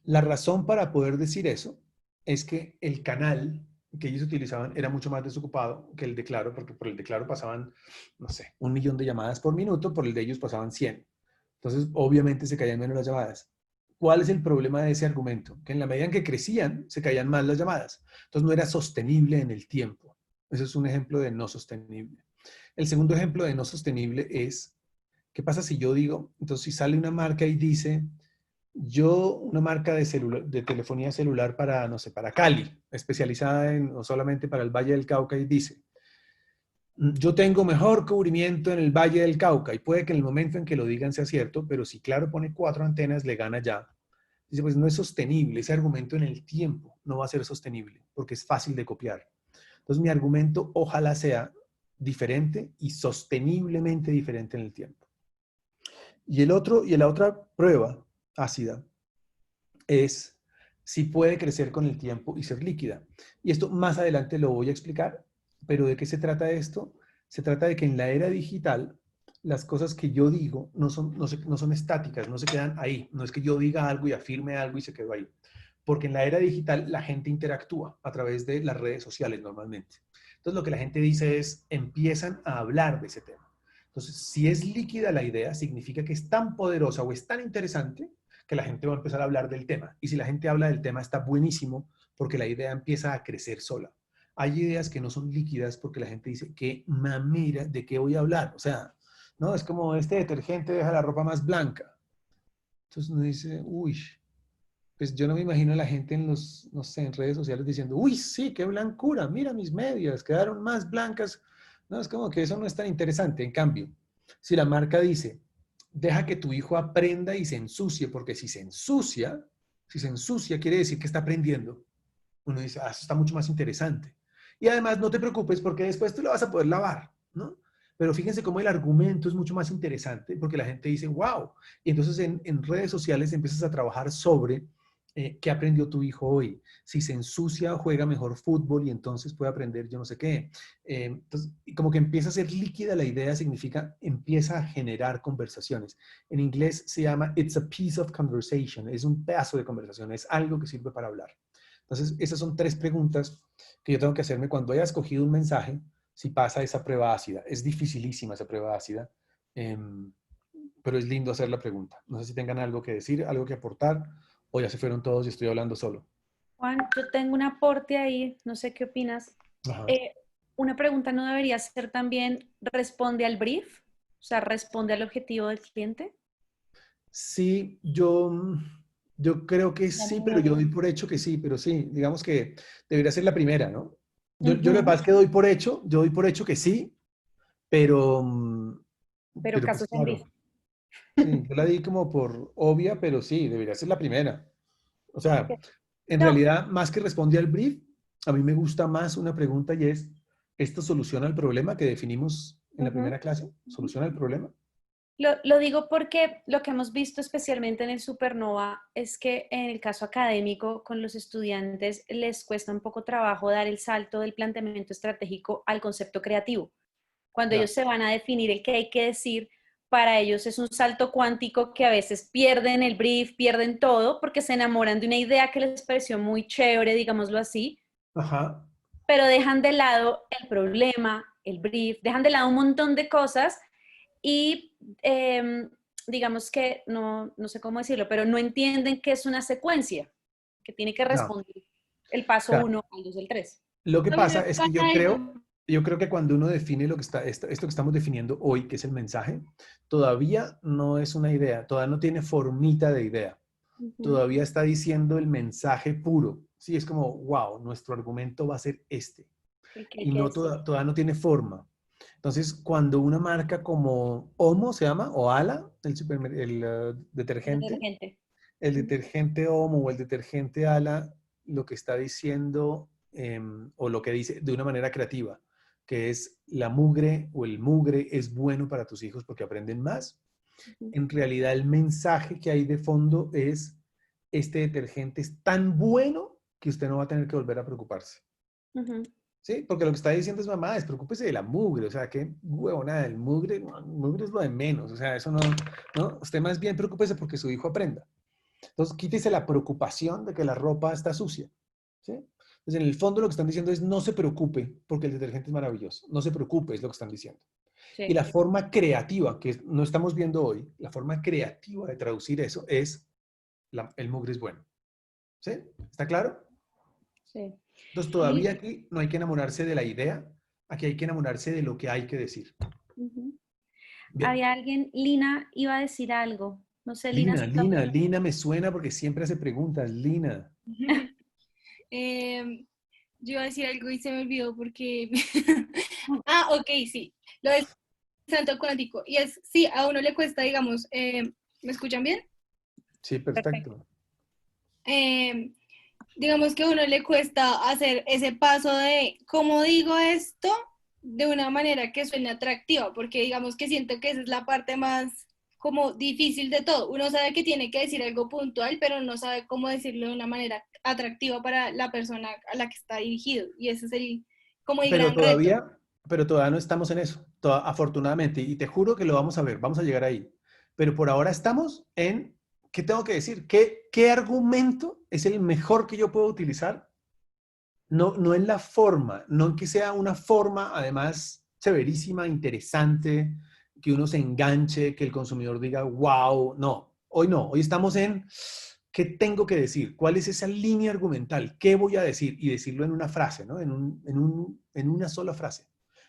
La razón para poder decir eso es que el canal que ellos utilizaban era mucho más desocupado que el de Claro, porque por el de Claro pasaban, no sé, 1.000.000 de llamadas por minuto, por el de ellos pasaban 100. Entonces, obviamente se caían menos las llamadas. ¿Cuál es el problema de ese argumento? Que en la medida en que crecían, se caían más las llamadas. Entonces, no era sostenible en el tiempo. Ese es un ejemplo de no sostenible. El segundo ejemplo de no sostenible es, ¿qué pasa si yo digo, entonces si sale una marca y dice, una marca de telefonía celular para, no sé, para Cali, especializada en, o solamente para el Valle del Cauca, y dice, yo tengo mejor cubrimiento en el Valle del Cauca, y puede que en el momento en que lo digan sea cierto, pero si Claro pone 4 antenas, le gana ya. Dice, pues no es sostenible, ese argumento en el tiempo no va a ser sostenible, porque es fácil de copiar. Entonces mi argumento ojalá sea diferente y sosteniblemente diferente en el tiempo. Y la otra prueba ácida es si puede crecer con el tiempo y ser líquida. Y esto más adelante lo voy a explicar, pero ¿de qué se trata esto? Se trata de que en la era digital las cosas que yo digo no son estáticas, no se quedan ahí. No es que yo diga algo y afirme algo y se quedó ahí. Porque en la era digital la gente interactúa a través de las redes sociales normalmente. Entonces lo que la gente dice es, empiezan a hablar de ese tema. Entonces, si es líquida la idea, significa que es tan poderosa o es tan interesante que la gente va a empezar a hablar del tema. Y si la gente habla del tema, está buenísimo porque la idea empieza a crecer sola. Hay ideas que no son líquidas porque la gente dice, qué mamera, ¿de qué voy a hablar? O sea, no, es como este detergente deja la ropa más blanca. Entonces uno dice, uy, pues yo no me imagino a la gente en los, no sé, en redes sociales diciendo, uy, sí, qué blancura, mira mis medias, quedaron más blancas. No, es como que eso no es tan interesante. En cambio, si la marca dice, deja que tu hijo aprenda y se ensucie, porque si se ensucia, quiere decir que está aprendiendo. Uno dice, ah, eso está mucho más interesante. Y además, no te preocupes porque después tú lo vas a poder lavar, ¿no? Pero fíjense cómo el argumento es mucho más interesante porque la gente dice, wow. Y entonces en redes sociales empiezas a trabajar sobre qué aprendió tu hijo hoy. Si se ensucia, juega mejor fútbol y entonces puede aprender yo no sé qué. Entonces, y como que empieza a ser líquida la idea, significa empieza a generar conversaciones. En inglés se llama it's a piece of conversation, es un pedazo de conversación, es algo que sirve para hablar. Entonces, esas son 3 preguntas que yo tengo que hacerme cuando haya escogido un mensaje, si pasa esa prueba ácida. Es dificilísima esa prueba ácida, eh, pero es lindo hacer la pregunta. No sé si tengan algo que decir, algo que aportar, o ya se fueron todos y estoy hablando solo. Juan, yo tengo un aporte ahí, no sé qué opinas. Ajá. Eh, una pregunta no debería ser también, ¿responde al brief? O sea, ¿responde al objetivo del cliente? Sí, yo creo que Ya sí, me pero yo veo. doy por hecho que sí, pero sí, digamos que debería ser la primera, ¿no? Yo lo que Ujú. pasa es que doy por hecho, yo doy por hecho que sí, pero, Pero pero pues casos en brief. claro, sí, yo la di como por obvia, pero sí, debería ser la primera. O Ok. sea, en No, realidad, más que responde al brief, a mí me gusta más una pregunta y es, ¿esto soluciona el problema que definimos en la ujú. primera clase? ¿Soluciona el problema? Lo digo porque lo que hemos visto especialmente en el Supernova es que en el caso académico con los estudiantes les cuesta un poco trabajo dar el salto del planteamiento estratégico al concepto creativo. Cuando Ya, ellos se van a definir el que hay que decir, para ellos es un salto cuántico que a veces pierden el brief, pierden todo porque se enamoran de una idea que les pareció muy chévere, digámoslo así, ajá, pero dejan de lado el problema, el brief, dejan de lado un montón de cosas y digamos que no sé cómo decirlo, pero no entienden que es una secuencia, que tiene que ya, responder el paso ya. uno al 2 el 3. Lo que A mí pasa me es que pasa eso. yo creo que cuando uno define lo que esto que estamos definiendo hoy, que es el mensaje, todavía no es una idea, todavía no tiene formita de idea, Ujú. todavía está diciendo el mensaje puro. Sí, es como, wow, nuestro argumento va a ser este. El que hay Y que no decir. todavía no tiene forma. Entonces, cuando una marca como Omo se llama, o Ala, detergente, Detergente. el Ujú. detergente Omo o el detergente Ala, lo que está diciendo, o lo que dice de una manera creativa, que es la mugre o el mugre es bueno para tus hijos porque aprenden más. Ujú. En realidad, el mensaje que hay de fondo es, este detergente es tan bueno que usted no va a tener que volver a preocuparse. Ujú. ¿Sí? Porque lo que está diciendo es, mamá, despreocúpese de la mugre, o sea, qué huevonada, el mugre, no, el mugre es lo de menos, o sea, eso no, no, usted más bien preocúpese porque su hijo aprenda. Entonces, quítese la preocupación de que la ropa está sucia, ¿sí? Entonces, en el fondo lo que están diciendo es, no se preocupe porque el detergente es maravilloso, no se preocupe, es lo que están diciendo. Y Sí, la forma creativa, que no estamos viendo hoy, la forma creativa de traducir eso es, el mugre es bueno, ¿sí? ¿Está claro? sí. Entonces, todavía aquí no hay que enamorarse de la idea, aquí hay que enamorarse de lo que hay que decir. Ujú. Bien. Había alguien, Lina iba a decir algo. No sé, Lina, si está por Lina me suena porque siempre hace preguntas. Lina. Em, yo iba a decir algo y se me olvidó porque... Ah, ok, sí. Lo de salto cuántico. Y es, sí, a uno le cuesta, digamos, ¿me escuchan bien? Sí, perfecto. perfecto. Em, digamos que a uno le cuesta hacer ese paso de, ¿cómo digo esto? De una manera que suene atractiva, porque digamos que siento que esa es la parte más como difícil de todo. Uno sabe que tiene que decir algo puntual, pero no sabe cómo decirlo de una manera atractiva para la persona a la que está dirigido. Y ese es el, como el Pero gran reto. todavía, pero todavía no estamos en eso, afortunadamente. Y te juro que lo vamos a ver, vamos a llegar ahí. Pero por ahora estamos en, ¿qué tengo que decir? ¿Qué argumento es el mejor que yo puedo utilizar? No, no en la forma, no en que sea una forma, además, severísima, interesante, que uno se enganche, que el consumidor diga, wow, no, hoy estamos en, ¿qué tengo que decir? ¿Cuál es esa línea argumental? ¿Qué voy a decir? Y decirlo en una frase, ¿no? En una sola frase.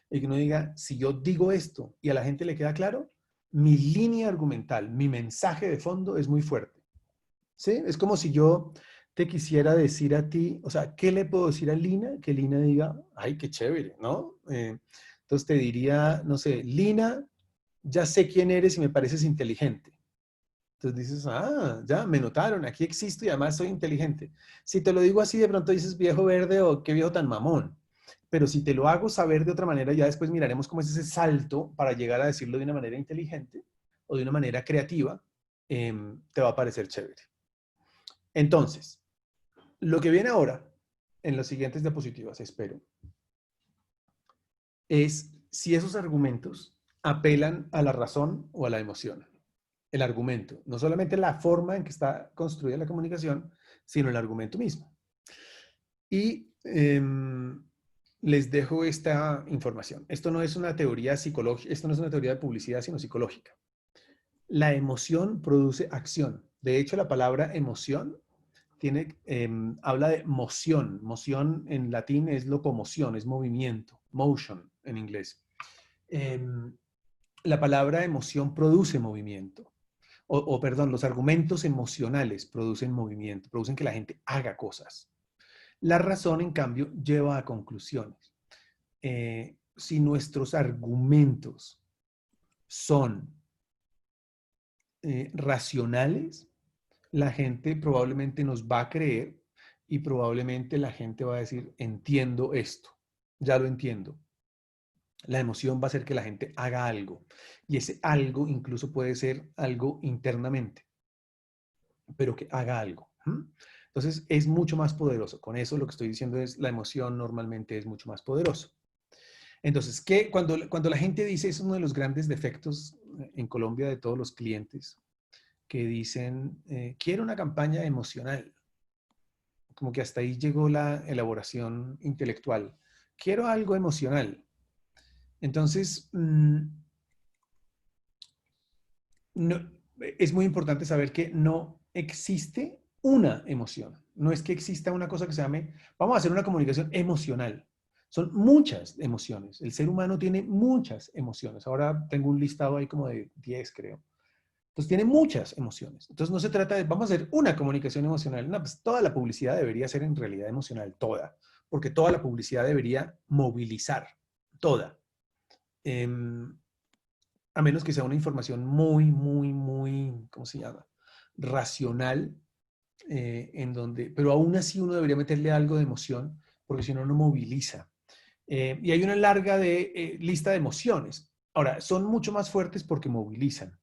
Y que uno diga, si yo digo esto y a la gente le queda claro, mi línea argumental, mi mensaje de fondo es muy fuerte. ¿sí? Es como si yo te quisiera decir a ti, o sea, ¿qué le puedo decir a Lina? Que Lina diga, ay, qué chévere, ¿no? Entonces te diría, no sé, Lina, ya sé quién eres y me pareces inteligente. Entonces dices, ah, ya, me notaron, aquí existo y además soy inteligente. Si te lo digo así, de pronto dices viejo verde o qué viejo tan mamón. Pero si te lo hago saber de otra manera, ya después miraremos cómo es ese salto para llegar a decirlo de una manera inteligente o de una manera creativa, te va a parecer chévere. Entonces, lo que viene ahora, en las siguientes diapositivas, espero, es si esos argumentos apelan a la razón o a la emoción. El argumento, no solamente la forma en que está construida la comunicación, sino el argumento mismo. Y les dejo esta información. Esto no es una teoría psicológica, esto no es una teoría de publicidad, sino psicológica. La emoción produce acción. De hecho, la palabra emoción habla de moción. Moción en latín es locomoción, es movimiento. Motion en inglés. La palabra emoción produce movimiento. Perdón, los argumentos emocionales producen movimiento, producen que la gente haga cosas. La razón, en cambio, lleva a conclusiones. Si nuestros argumentos son racionales, la gente probablemente nos va a creer y probablemente la gente va a decir, entiendo esto, ya lo entiendo. La emoción va a hacer que la gente haga algo y ese algo incluso puede ser algo internamente, pero que haga algo. Entonces es mucho más poderoso. Con eso lo que estoy diciendo es la emoción normalmente es mucho más poderoso. Entonces, cuando la gente dice, es uno de los grandes defectos en Colombia de todos los clientes, que dicen, quiero una campaña emocional. Como que hasta ahí llegó la elaboración intelectual. Quiero algo emocional. Entonces, no, es muy importante saber que no existe una emoción. No es que exista una cosa que se llame, vamos a hacer una comunicación emocional. Son muchas emociones. El ser humano tiene muchas emociones. Ahora tengo un listado ahí como de 10, creo. Entonces tiene muchas emociones. Entonces no se trata de, vamos a hacer una comunicación emocional. No, pues toda la publicidad debería ser en realidad emocional, toda. Porque toda la publicidad debería movilizar, toda. A menos que sea una información muy, ¿cómo se llama? Racional, pero aún así uno debería meterle algo de emoción, porque si no, no moviliza. Y hay una larga lista de emociones. Ahora, son mucho más fuertes porque movilizan.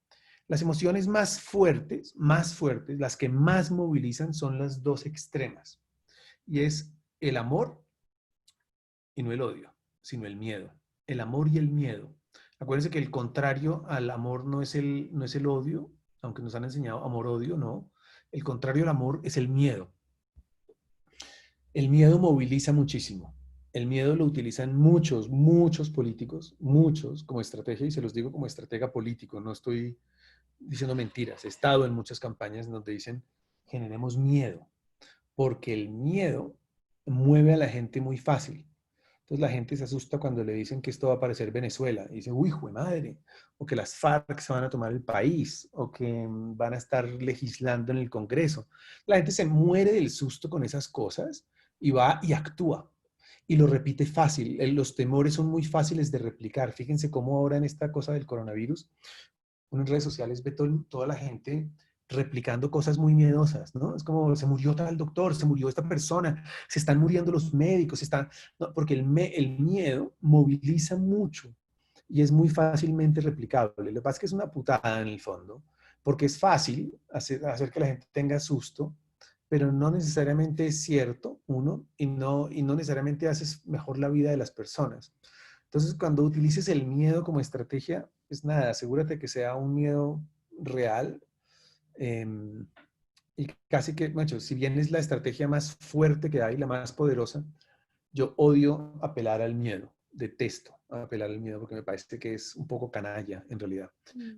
Las emociones más fuertes, las que más movilizan son las dos extremas. Y es el amor y no el odio, sino el miedo. El amor y el miedo. Acuérdense que el contrario al amor no es el odio, aunque nos han enseñado amor-odio, no. El contrario al amor es el miedo. El miedo moviliza muchísimo. El miedo lo utilizan muchos políticos, muchos como estrategia, y se los digo como estratega político, no estoy diciendo mentiras. He estado en muchas campañas donde dicen, generemos miedo, porque el miedo mueve a la gente muy fácil. Entonces la gente se asusta cuando le dicen que esto va a parecer Venezuela. Y dice, uy, jue madre. O que las FARC se van a tomar el país. O que van a estar legislando en el Congreso. La gente se muere del susto con esas cosas y va y actúa. Y lo repite fácil. Los temores son muy fáciles de replicar. Fíjense cómo ahora en esta cosa del coronavirus, uno en redes sociales ve toda la gente replicando cosas muy miedosas, ¿no? Es como, se murió tal doctor, se murió esta persona, se están muriendo los médicos, no, porque el miedo moviliza mucho y es muy fácilmente replicable. Lo que pasa es que es una putada en el fondo, porque es fácil hacer que la gente tenga susto, pero no necesariamente es cierto, y no necesariamente haces mejor la vida de las personas. Entonces, cuando utilices el miedo como estrategia, pues nada, asegúrate que sea un miedo real. Y casi que, macho, si bien es la estrategia más fuerte que hay, la más poderosa, yo odio apelar al miedo. Detesto apelar al miedo porque me parece que es un poco canalla en realidad.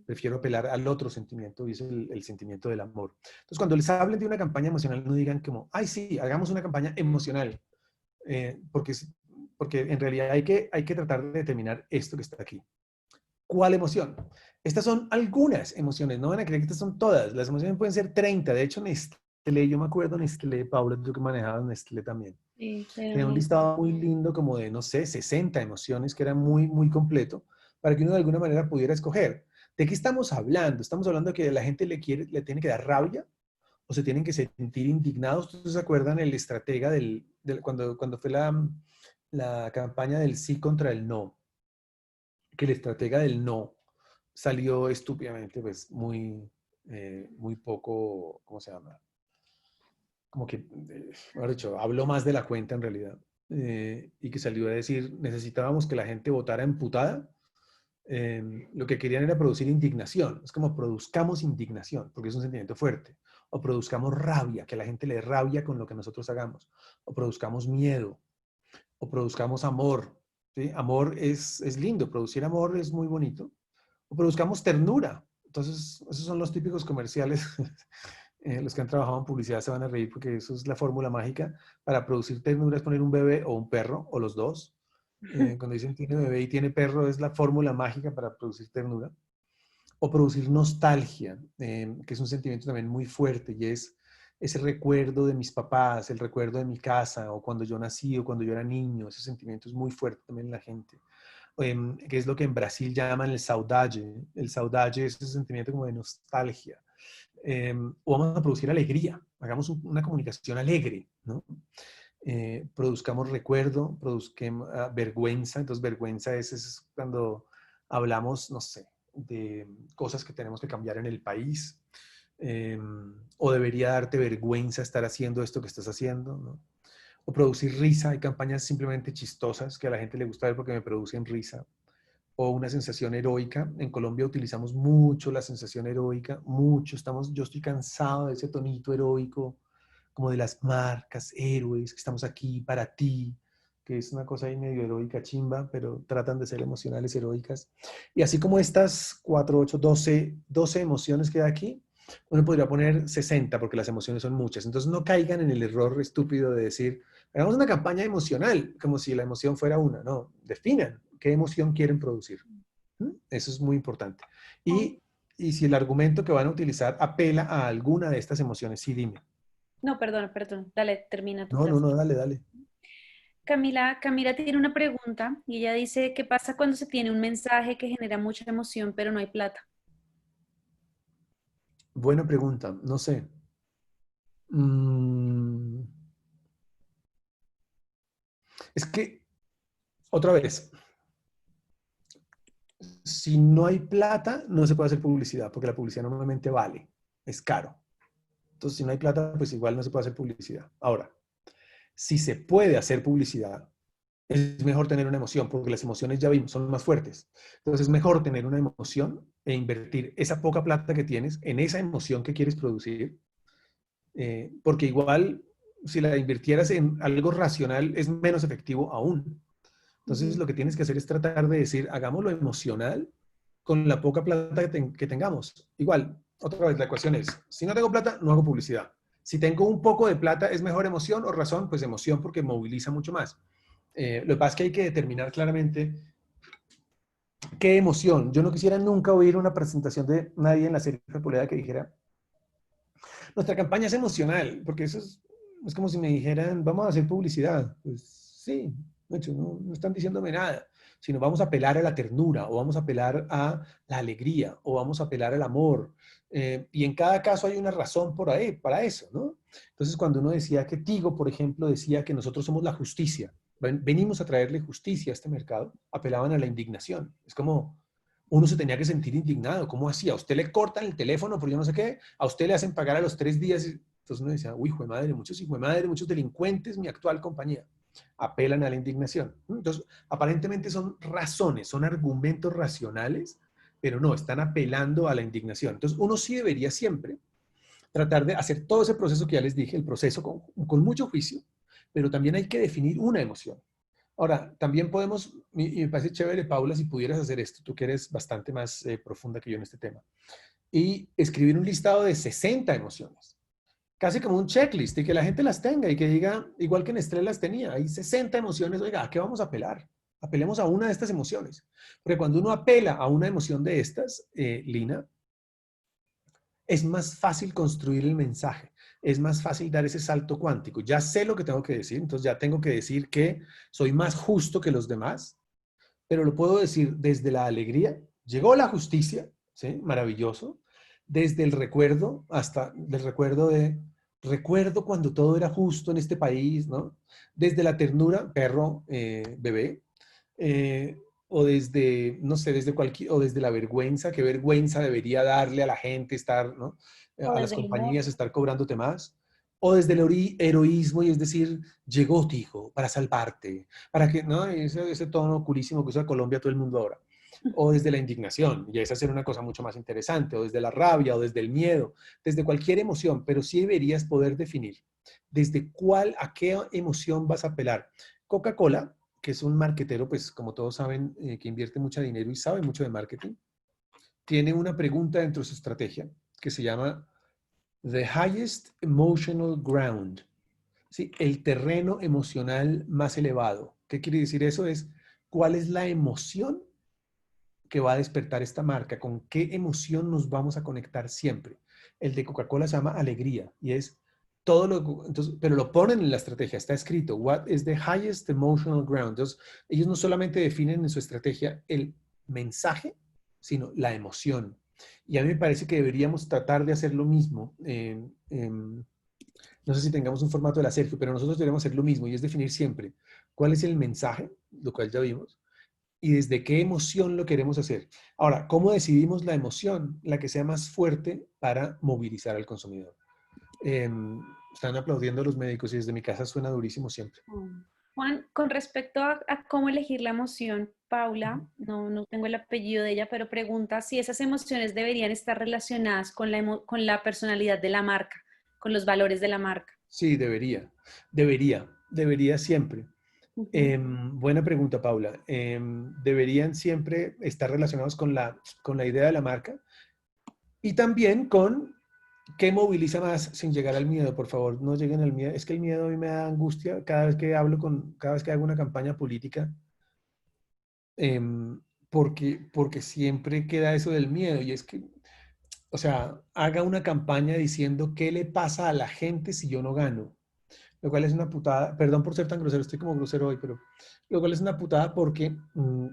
Prefiero apelar al otro sentimiento y es el sentimiento del amor. Entonces, cuando les hablen de una campaña emocional, no digan como, ay, sí, hagamos una campaña emocional. Porque en realidad hay que tratar de determinar esto que está aquí. ¿Cuál emoción? Estas son algunas emociones, no van a creer que estas son todas. Las emociones pueden ser 30, de hecho Nestlé, yo me acuerdo Nestlé, Paula, tú que manejabas Nestlé también. Sí, Tenía un listado muy lindo como de, no sé, 60 emociones que era muy, muy completo para que uno de alguna manera pudiera escoger. ¿De qué estamos hablando? Estamos hablando de que la gente le tiene que dar rabia o se tienen que sentir indignados. ¿Ustedes se acuerdan el estratega cuando fue la campaña del sí contra el no? Que el estratega del no salió estúpidamente, pues muy poco, ¿cómo se llama? Como que, mejor dicho, habló más de la cuenta en realidad. Y que salió a decir, necesitábamos que la gente votara emputada. Lo que querían era producir indignación. Es como produzcamos indignación, porque es un sentimiento fuerte. O produzcamos rabia, que la gente le dé rabia con lo que nosotros hagamos. O produzcamos miedo. O produzcamos amor. ¿Sí? Amor es lindo, producir amor es muy bonito. O produzcamos ternura. Entonces, esos son los típicos comerciales. Los que han trabajado en publicidad se van a reír porque eso es la fórmula mágica. Para producir ternura es poner un bebé o un perro, o los dos. Cuando dicen tiene bebé y tiene perro, es la fórmula mágica para producir ternura. O producir nostalgia, que es un sentimiento también muy fuerte y es ese recuerdo de mis papás, el recuerdo de mi casa, o cuando yo nací, o cuando yo era niño. Ese sentimiento es muy fuerte también en la gente. Que es lo que en Brasil llaman el saudade. El saudade es ese sentimiento como de nostalgia. O vamos a producir alegría, hagamos una comunicación alegre, ¿no? Produzcamos recuerdo, produzcamos vergüenza. Entonces, vergüenza es cuando hablamos, no sé, de cosas que tenemos que cambiar en el país. O debería darte vergüenza estar haciendo esto que estás haciendo, ¿no? O producir risa. Hay campañas simplemente chistosas que a la gente le gusta ver porque me producen risa. O una sensación heroica. En Colombia utilizamos mucho la sensación heroica, mucho. Yo estoy cansado de ese tonito heroico, como de las marcas, héroes, que estamos aquí para ti, que es una cosa ahí medio heroica, chimba, pero tratan de ser emocionales, heroicas. Y así como estas 4, 8, 12 emociones que hay aquí, uno podría poner 60 porque las emociones son muchas. Entonces no caigan en el error estúpido de decir, hagamos una campaña emocional, como si la emoción fuera una. No, definan qué emoción quieren producir. Eso es muy importante. Y si el argumento que van a utilizar apela a alguna de estas emociones, sí, dime. No, perdón. Dale, termina tu No, no, frase. no, dale, dale. Camila tiene una pregunta y ella dice, ¿qué pasa cuando se tiene un mensaje que genera mucha emoción pero no hay plata? Buena pregunta, no sé. Mm, es que, otra vez, si no hay plata, no se puede hacer publicidad, porque la publicidad normalmente vale, es caro. Entonces, si no hay plata, pues igual no se puede hacer publicidad. Ahora, si se puede hacer publicidad, es mejor tener una emoción, porque las emociones ya vimos, son más fuertes. Entonces, es mejor tener una emoción e invertir esa poca plata que tienes en esa emoción que quieres producir, porque igual, si la invirtieras en algo racional, es menos efectivo aún. Entonces, Ujú. lo que tienes que hacer es tratar de decir, hagamos lo emocional con la poca plata que tengamos. Igual, otra vez, la ecuación es, si no tengo plata, no hago publicidad. Si tengo un poco de plata, ¿es mejor emoción o razón? Pues emoción porque moviliza mucho más. Lo que pasa es que hay que determinar claramente qué emoción. Yo no quisiera nunca oír una presentación de nadie en la serie Polea que dijera, nuestra campaña es emocional, porque eso es como si me dijeran, vamos a hacer publicidad. Pues sí, de hecho, no están diciéndome nada, sino vamos a apelar a la ternura, o vamos a apelar a la alegría, o vamos a apelar al amor. Y en cada caso hay una razón por ahí, para eso, ¿no? Entonces, cuando uno decía que Tigo, por ejemplo, decía que nosotros somos la justicia, venimos a traerle justicia a este mercado, apelaban a la indignación. Es como, uno se tenía que sentir indignado. ¿Cómo así? A usted le cortan el teléfono por yo no sé qué, a usted le hacen pagar a los 3 días. Entonces uno decía, uy, hijo de madre, muchos delincuentes, mi actual compañía. Apelan a la indignación. Entonces, aparentemente son razones, son argumentos racionales, pero no, están apelando a la indignación. Entonces, uno sí debería siempre tratar de hacer todo ese proceso que ya les dije, el proceso con mucho juicio, pero también hay que definir una emoción. Ahora, también podemos, y me parece chévere, Paula, si pudieras hacer esto, tú que eres bastante más profunda que yo en este tema, y escribir un listado de 60 emociones, casi como un checklist, y que la gente las tenga y que diga, igual que Nestlé las tenía, hay 60 emociones, oiga, ¿a qué vamos a apelar? Apelemos a una de estas emociones. Porque cuando uno apela a una emoción de estas, Lina, es más fácil construir el mensaje, es más fácil dar ese salto cuántico. Ya sé lo que tengo que decir, entonces ya tengo que decir que soy más justo que los demás, pero lo puedo decir desde la alegría. Llegó la justicia, ¿sí? Maravilloso. Desde el recuerdo, hasta el recuerdo de, recuerdo cuando todo era justo en este país, ¿no? Desde la ternura, perro, bebé, o desde, no sé, desde cualquier, o desde la vergüenza, qué vergüenza debería darle a la gente estar, ¿no? O A las desde el humor. compañías estar cobrándote más. O desde el heroísmo, y es decir, llegó Tigo para salvarte, para que, ¿no? Ese tono curísimo que usa Colombia todo el mundo ahora. O desde la indignación, y esa sería una cosa mucho más interesante, o desde la rabia, o desde el miedo, desde cualquier emoción, pero sí deberías poder definir desde cuál, a qué emoción vas a apelar. Coca-Cola, que es un marketero, pues como todos saben, que invierte mucho dinero y sabe mucho de marketing, tiene una pregunta dentro de su estrategia que se llama The Highest Emotional Ground. ¿Sí? El terreno emocional más elevado. ¿Qué quiere decir eso? Es cuál es la emoción que va a despertar esta marca, con qué emoción nos vamos a conectar siempre. El de Coca-Cola se llama alegría y es todo lo, entonces, pero lo ponen en la estrategia, está escrito, what is the highest emotional ground. Entonces, ellos no solamente definen en su estrategia el mensaje, sino la emoción. Y a mí me parece que deberíamos tratar de hacer lo mismo. No sé si tengamos un formato de la Sergio, pero nosotros deberíamos hacer lo mismo y es definir siempre cuál es el mensaje, lo cual ya vimos, y desde qué emoción lo queremos hacer. Ahora, ¿cómo decidimos la emoción, la que sea más fuerte para movilizar al consumidor? Están aplaudiendo a los médicos y desde mi casa suena durísimo siempre. Juan, con respecto a cómo elegir la emoción, Paula, no tengo el apellido de ella, pero pregunta si esas emociones deberían estar relacionadas con la personalidad de la marca, con los valores de la marca. Sí, debería siempre. Ujú. Buena pregunta, Paula. Deberían siempre estar relacionados con la idea de la marca y también con qué moviliza más sin llegar al miedo. Por favor, no lleguen al miedo. Es que el miedo a mí me da angustia cada vez que cada vez que hago una campaña política, porque siempre queda eso del miedo y es que, o sea, haga una campaña diciendo qué le pasa a la gente si yo no gano. Lo cual es una putada, perdón por ser tan grosero, estoy como grosero hoy, pero lo cual es una putada porque en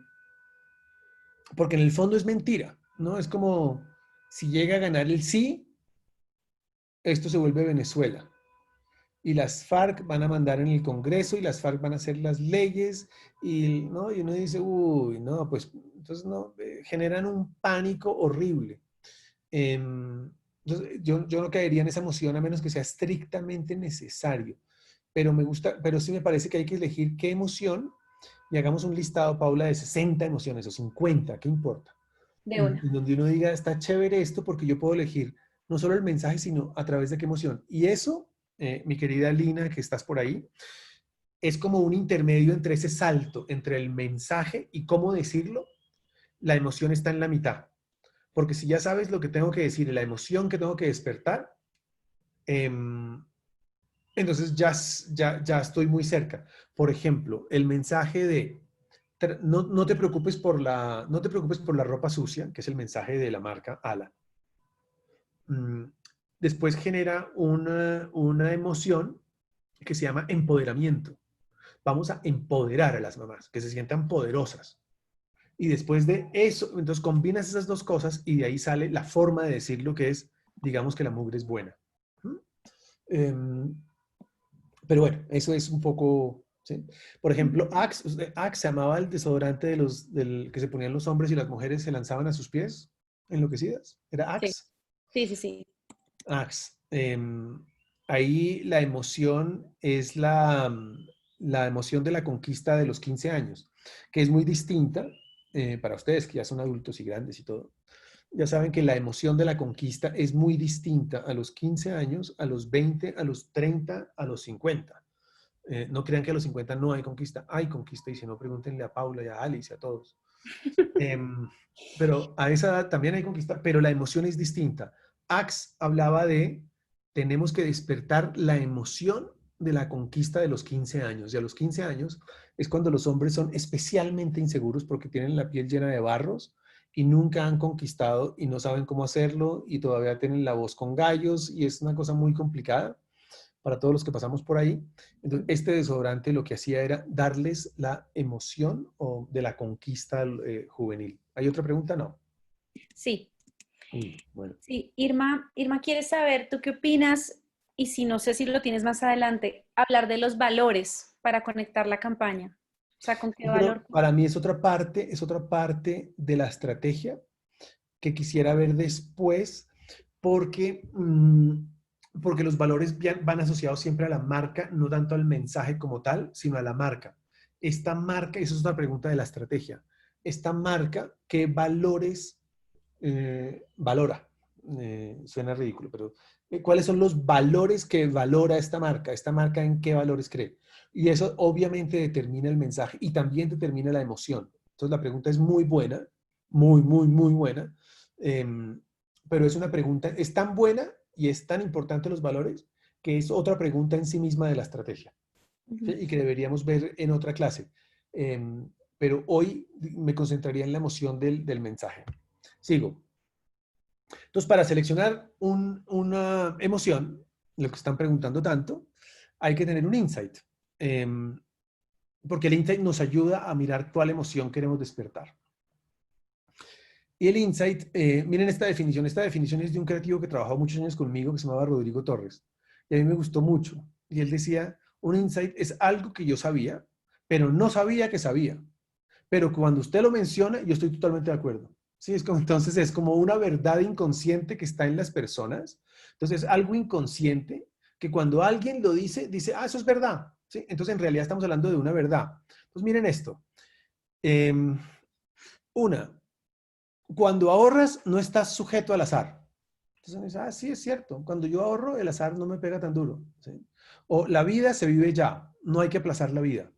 el fondo es mentira, ¿no? Es como si llega a ganar el sí, esto se vuelve Venezuela. Y las FARC van a mandar en el Congreso y las FARC van a hacer las leyes y, ¿no? Y uno dice, uy, no, pues entonces no, generan un pánico horrible. Entonces, yo no caería en esa emoción a menos que sea estrictamente necesario. Pero me gusta, pero sí me parece que hay que elegir qué emoción y hagamos un listado, Paula, de 60 emociones o 50, ¿qué importa? De En una. donde uno diga, está chévere esto porque yo puedo elegir no solo el mensaje, sino a través de qué emoción. Y eso, mi querida Lina, que estás por ahí, es como un intermedio entre ese salto, entre el mensaje y cómo decirlo, la emoción está en la mitad. Porque si ya sabes lo que tengo que decir y la emoción que tengo que despertar, entonces ya estoy muy cerca. Por ejemplo, el mensaje de no te preocupes no te preocupes por la ropa sucia, que es el mensaje de la marca Ala. Después genera una emoción que se llama empoderamiento. Vamos a empoderar a las mamás, que se sientan poderosas. Y después de eso, entonces combinas esas dos cosas y de ahí sale la forma de decir lo que es, digamos que la mugre es buena. Pero bueno, eso es un poco, ¿sí? Por ejemplo, Axe se llamaba el desodorante del que se ponían los hombres y las mujeres se lanzaban a sus pies enloquecidas. Era Sí, Axe. sí, sí, sí. Axe. Ahí la emoción es la emoción de la conquista de los 15 años, que es muy distinta para ustedes que ya son adultos y grandes y todo. Ya saben que la emoción de la conquista es muy distinta a los 15 años, a los 20, a los 30, a los 50. No crean que a los 50 no hay conquista y si no, pregúntenle a Paula y a Alice y a todos. Em, pero a esa edad también hay conquista, pero la emoción es distinta. Axe hablaba de tenemos que despertar la emoción de la conquista de los 15 años. Y a los 15 años es cuando los hombres son especialmente inseguros porque tienen la piel llena de barros y nunca han conquistado y no saben cómo hacerlo y todavía tienen la voz con gallos y es una cosa muy complicada para todos los que pasamos por ahí. Entonces, este desodorante lo que hacía era darles la emoción o de la conquista juvenil. ¿Hay otra pregunta? No. Sí, Bueno. sí. Irma quiere saber, ¿tú qué opinas? Y si no sé si lo tienes más adelante, hablar de los valores para conectar la campaña. O sea, ¿con qué Pero valor? para mí es otra parte de la estrategia que quisiera ver después, porque, porque los valores van asociados siempre a la marca, no tanto al mensaje como tal, sino a la marca. Esta marca, eso es una pregunta de la estrategia, esta marca, ¿qué valores valora? Suena ridículo, pero ¿cuáles son los valores que valora esta marca? ¿Esta marca en qué valores cree? Y eso obviamente determina el mensaje y también determina la emoción. Entonces la pregunta es muy buena, muy buena, pero es una pregunta, es tan buena y es tan importante los valores que es otra pregunta en sí misma de la estrategia, ¿sí? Y que deberíamos ver en otra clase. Pero hoy me concentraría en la emoción del mensaje. Sigo. Entonces, para seleccionar una emoción, lo que están preguntando tanto, hay que tener un insight. Porque el insight nos ayuda a mirar cuál emoción queremos despertar. Y el insight, miren esta definición es de un creativo que trabajó muchos años conmigo, que se llamaba Rodrigo Torres. Y a mí me gustó mucho. Y él decía, un insight es algo que yo sabía, pero no sabía que sabía. Pero cuando usted lo menciona, yo estoy totalmente de acuerdo. Sí, entonces es como una verdad inconsciente que está en las personas. Entonces, algo inconsciente que cuando alguien lo dice, dice, ah, eso es verdad. ¿Sí? Entonces, en realidad estamos hablando de una verdad. Entonces, miren esto. Una, cuando ahorras, no estás sujeto al azar. Entonces, uno dice, ah, sí, es cierto. Cuando yo ahorro, el azar no me pega tan duro. ¿Sí? O la vida se vive ya. No hay que aplazar la vida.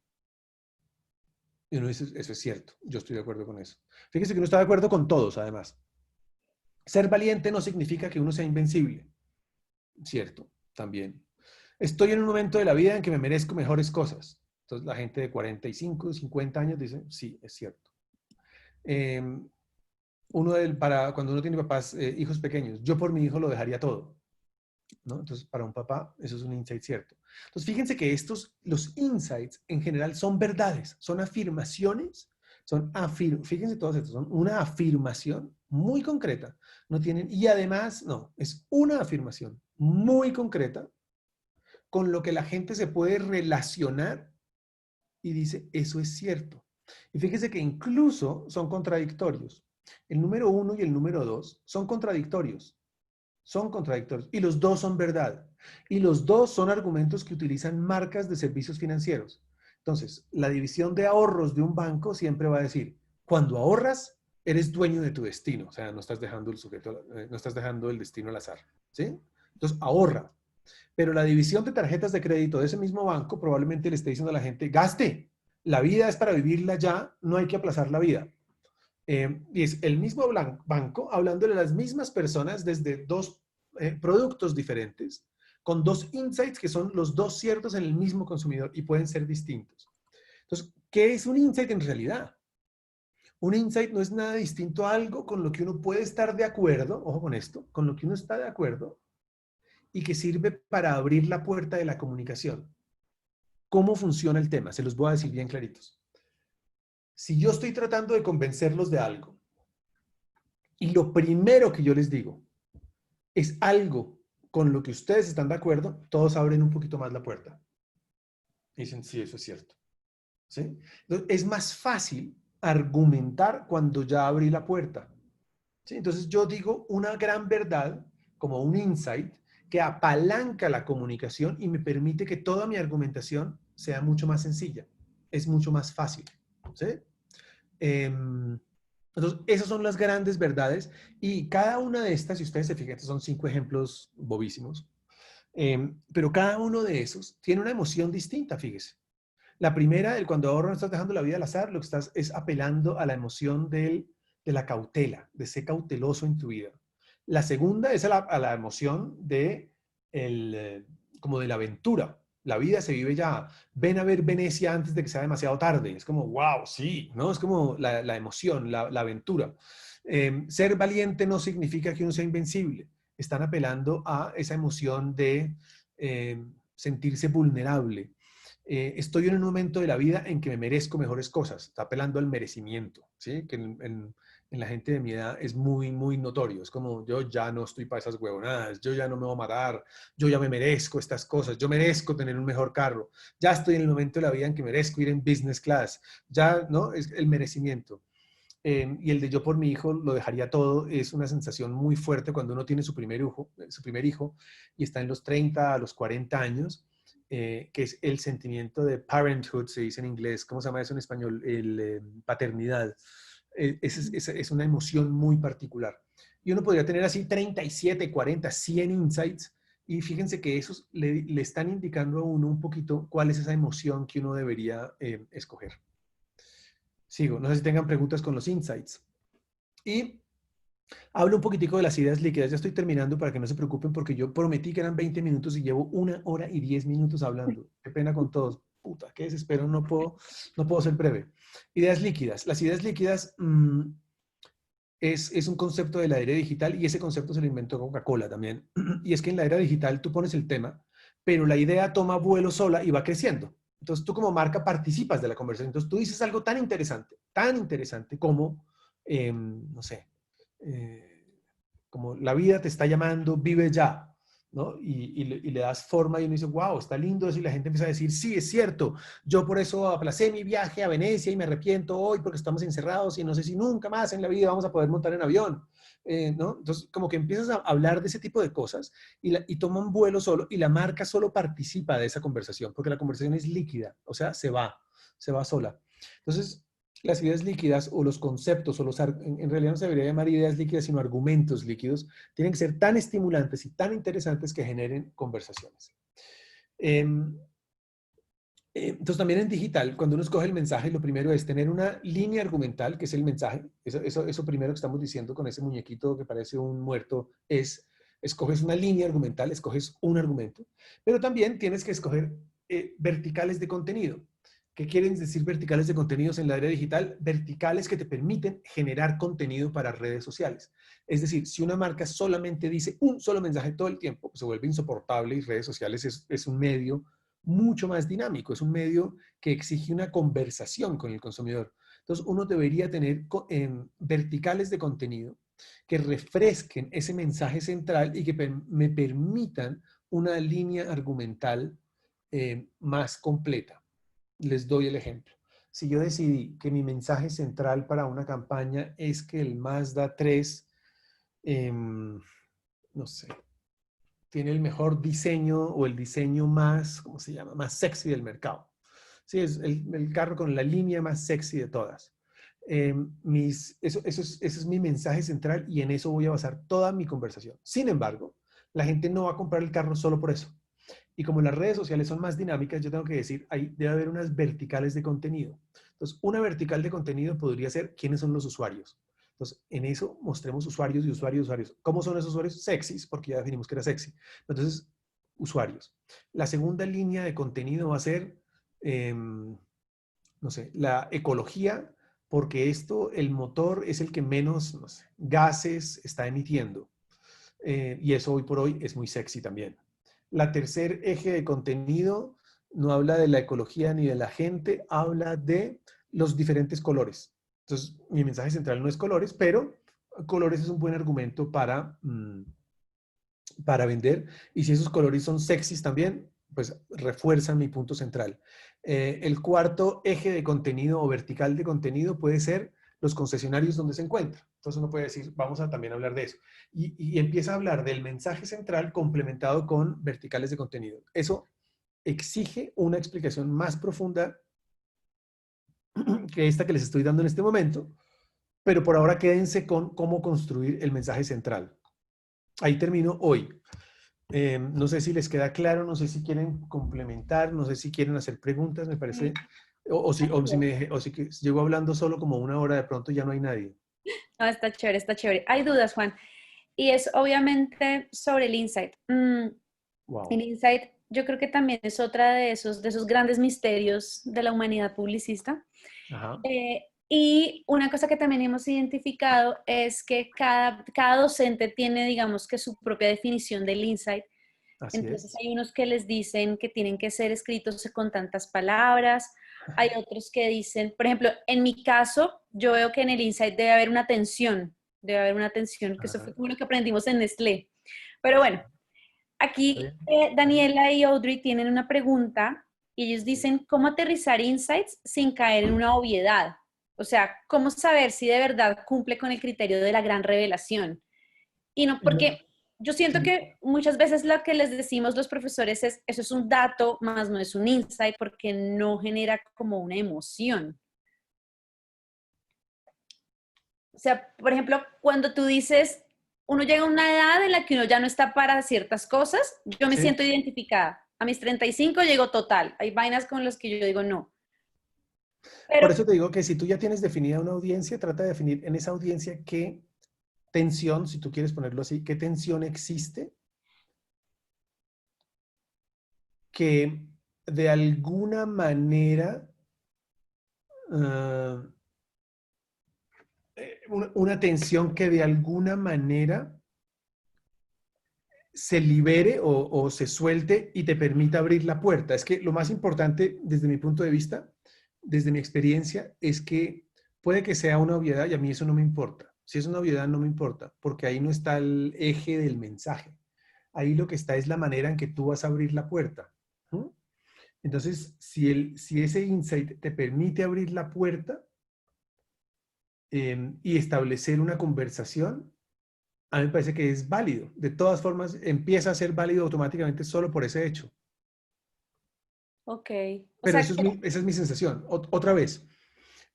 Y uno dice, eso es cierto, yo estoy de acuerdo con eso. Fíjese que uno está de acuerdo con todos, además. Ser valiente no significa que uno sea invencible. Cierto, también. Estoy en un momento de la vida en que me merezco mejores cosas. Entonces la gente de 45, 50 años dice, sí, es cierto. Cuando uno tiene papás, hijos pequeños, yo por mi hijo lo dejaría todo, ¿no? Entonces, para un papá, eso es un insight cierto. Entonces, fíjense que los insights en general son verdades, son afirmaciones, fíjense todos estos, son una afirmación muy concreta, no tienen, y además, no, es una afirmación muy concreta con lo que la gente se puede relacionar y dice, eso es cierto. Y fíjense que incluso son contradictorios. El número 1 y el número 2 son contradictorios. Son contradictorios. Y los dos son verdad. Y los dos son argumentos que utilizan marcas de servicios financieros. Entonces, la división de ahorros de un banco siempre va a decir, cuando ahorras, eres dueño de tu destino. O sea, no estás dejando no estás dejando el destino al azar. ¿Sí? Entonces, ahorra. Pero la división de tarjetas de crédito de ese mismo banco probablemente le esté diciendo a la gente, gaste. La vida es para vivirla ya, no hay que aplazar la vida. Y es el mismo banco hablándole a las mismas personas desde dos productos diferentes, con dos insights que son los dos ciertos en el mismo consumidor y pueden ser distintos. Entonces, ¿qué es un insight en realidad? Un insight no es nada distinto a algo con lo que uno puede estar de acuerdo, ojo con esto, con lo que uno está de acuerdo y que sirve para abrir la puerta de la comunicación. ¿Cómo funciona el tema? Se los voy a decir bien claritos. Si yo estoy tratando de convencerlos de algo y lo primero que yo les digo es algo con lo que ustedes están de acuerdo, todos abren un poquito más la puerta. Dicen, sí, eso es cierto. ¿Sí? Entonces, es más fácil argumentar cuando ya abrí la puerta. ¿Sí? Entonces yo digo una gran verdad como un insight que apalanca la comunicación y me permite que toda mi argumentación sea mucho más sencilla. Es mucho más fácil. ¿Sí? Entonces, esas son las grandes verdades y cada una de estas, si ustedes se fijan, estos son 5 ejemplos bobísimos, pero cada uno de esos tiene una emoción distinta, fíjese. La primera, el cuando ahorro no estás dejando la vida al azar, lo que estás es apelando a la emoción de la cautela, de ser cauteloso en tu vida. La segunda es a la emoción de como de la aventura. La vida se vive ya. Ven a ver Venecia antes de que sea demasiado tarde. Es como, wow, sí, ¿no? Es como la emoción, la aventura. Ser valiente no significa que uno sea invencible. Están apelando a esa emoción de sentirse vulnerable. Estoy en un momento de la vida en que me merezco mejores cosas. Está apelando al merecimiento, ¿sí? Que en la gente de mi edad es muy, muy notorio. Es como, yo ya no estoy para esas huevonadas, yo ya no me voy a matar, yo ya me merezco estas cosas, yo merezco tener un mejor carro, ya estoy en el momento de la vida en que merezco ir en business class, ya, ¿no? Es el merecimiento. Y el de yo por mi hijo lo dejaría todo, es una sensación muy fuerte cuando uno tiene su primer hijo y está en los 30 a los 40 años, que es el sentimiento de parenthood, se dice en inglés, ¿cómo se llama eso en español? Paternidad. Es una emoción muy particular. Y uno podría tener así 37, 40, 100 insights, y fíjense que esos le están indicando a uno un poquito cuál es esa emoción que uno debería escoger. Sigo, no sé si tengan preguntas con los insights. Y hablo un poquitico de las ideas líquidas. Ya estoy terminando para que no se preocupen porque yo prometí que eran 20 minutos y llevo 1 hora y 10 minutos hablando. Qué pena con todos. Puta, qué desespero, no puedo ser breve. Ideas líquidas. Las ideas líquidas es un concepto de la era digital y ese concepto se lo inventó Coca-Cola también. Y es que en la era digital tú pones el tema, pero la idea toma vuelo sola y va creciendo. Entonces tú como marca participas de la conversación. Entonces tú dices algo tan interesante como, no sé, eh, como la vida te está llamando, vive ya, ¿no? Y le das forma y uno dice, wow, está lindo eso, y la gente empieza a decir, sí, es cierto, yo por eso aplacé mi viaje a Venecia y me arrepiento hoy porque estamos encerrados y no sé si nunca más en la vida vamos a poder montar en avión, ¿no? Entonces, como que empiezas a hablar de ese tipo de cosas y toma un vuelo solo y la marca solo participa de esa conversación, porque la conversación es líquida, o sea, se va sola. Entonces, las ideas líquidas o los conceptos o en realidad no se debería llamar ideas líquidas, sino argumentos líquidos, tienen que ser tan estimulantes y tan interesantes que generen conversaciones. Entonces también en digital, cuando uno escoge el mensaje, lo primero es tener una línea argumental, que es el mensaje. Eso primero que estamos diciendo con ese muñequito que parece un muerto es, escoges una línea argumental, escoges un argumento, pero también tienes que escoger verticales de contenido. ¿Qué quieren decir verticales de contenidos en la era digital? Verticales que te permiten generar contenido para redes sociales. Es decir, si una marca solamente dice un solo mensaje todo el tiempo, pues se vuelve insoportable y redes sociales es un medio mucho más dinámico, es un medio que exige una conversación con el consumidor. Entonces, uno debería tener verticales de contenido que refresquen ese mensaje central y que me permitan una línea argumental más completa. Les doy el ejemplo. Si yo decidí que mi mensaje central para una campaña es que el Mazda 3, no sé, tiene el mejor diseño o el diseño más, ¿cómo se llama? Más sexy del mercado. Sí, es el carro con la línea más sexy de todas. Ese es mi mensaje central y en eso voy a basar toda mi conversación. Sin embargo, la gente no va a comprar el carro solo por eso. Y como las redes sociales son más dinámicas, yo tengo que decir, ahí debe haber unas verticales de contenido. Entonces, una vertical de contenido podría ser quiénes son los usuarios. Entonces, en eso mostremos usuarios y usuarios y usuarios. ¿Cómo son esos usuarios? Sexys, porque ya definimos que era sexy. Entonces, usuarios. La segunda línea de contenido va a ser, no sé, la ecología, porque esto, el motor es el que menos, no sé, gases está emitiendo. Y eso hoy por hoy es muy sexy también. La tercer eje de contenido no habla de la ecología ni de la gente, habla de los diferentes colores. Entonces, mi mensaje central no es colores, pero colores es un buen argumento para vender. Y si esos colores son sexys también, pues refuerzan mi punto central. El cuarto eje de contenido o vertical de contenido puede ser los concesionarios donde se encuentra. Entonces uno puede decir, vamos a también hablar de eso. Y empieza a hablar del mensaje central complementado con verticales de contenido. Eso exige una explicación más profunda que esta que les estoy dando en este momento, pero por ahora quédense con cómo construir el mensaje central. Ahí termino hoy. No sé si les queda claro, no sé si quieren complementar, no sé si quieren hacer preguntas, me parece, o si llego hablando solo como 1 hora, de pronto ya no hay nadie. No, está chévere, está chévere. Hay dudas, Juan. Y es obviamente sobre el insight. El Wow. insight yo creo que también es otra de esos grandes misterios de la humanidad publicista. Ajá. Y una cosa que también hemos identificado es que cada docente tiene, digamos, que su propia definición del insight. Así Entonces es. hay unos que les dicen que tienen que ser escritos con tantas palabras, hay otros que dicen, por ejemplo, en mi caso, yo veo que en el insight debe haber una tensión, que eso fue Ajá. como lo que aprendimos en Nestlé. Pero bueno, Está aquí bien. Daniela y Audrey tienen una pregunta y ellos Sí. dicen, ¿cómo aterrizar insights sin caer en una obviedad? O sea, ¿cómo saber si de verdad cumple con el criterio de la gran revelación? Y no, Yo- porque yo siento sí. que muchas veces lo que les decimos los profesores es, eso es un dato, más no es un insight, porque no genera como una emoción. O sea, por ejemplo, cuando tú dices, uno llega a una edad en la que uno ya no está para ciertas cosas, yo me Sí. siento identificada. A mis 35 llego total. Hay vainas con las que yo digo no. Por Pero, eso te digo que si tú ya tienes definida una audiencia, trata de definir en esa audiencia qué tensión, si tú quieres ponerlo así, qué tensión existe que de alguna manera ah, una tensión que de alguna manera se libere o se suelte y te permita abrir la puerta. Es que lo más importante desde mi punto de vista, desde mi experiencia, es que puede que sea una obviedad y a mí eso no me importa. Si es una obviedad no me importa, porque ahí no está el eje del mensaje. Ahí lo que está es la manera en que tú vas a abrir la puerta. ¿Mm? Entonces, si ese insight te permite abrir la puerta y establecer una conversación, a mí me parece que es válido. De todas formas, empieza a ser válido automáticamente solo por ese hecho. ok. O Pero sea, eso es esa es mi sensación. Otra vez,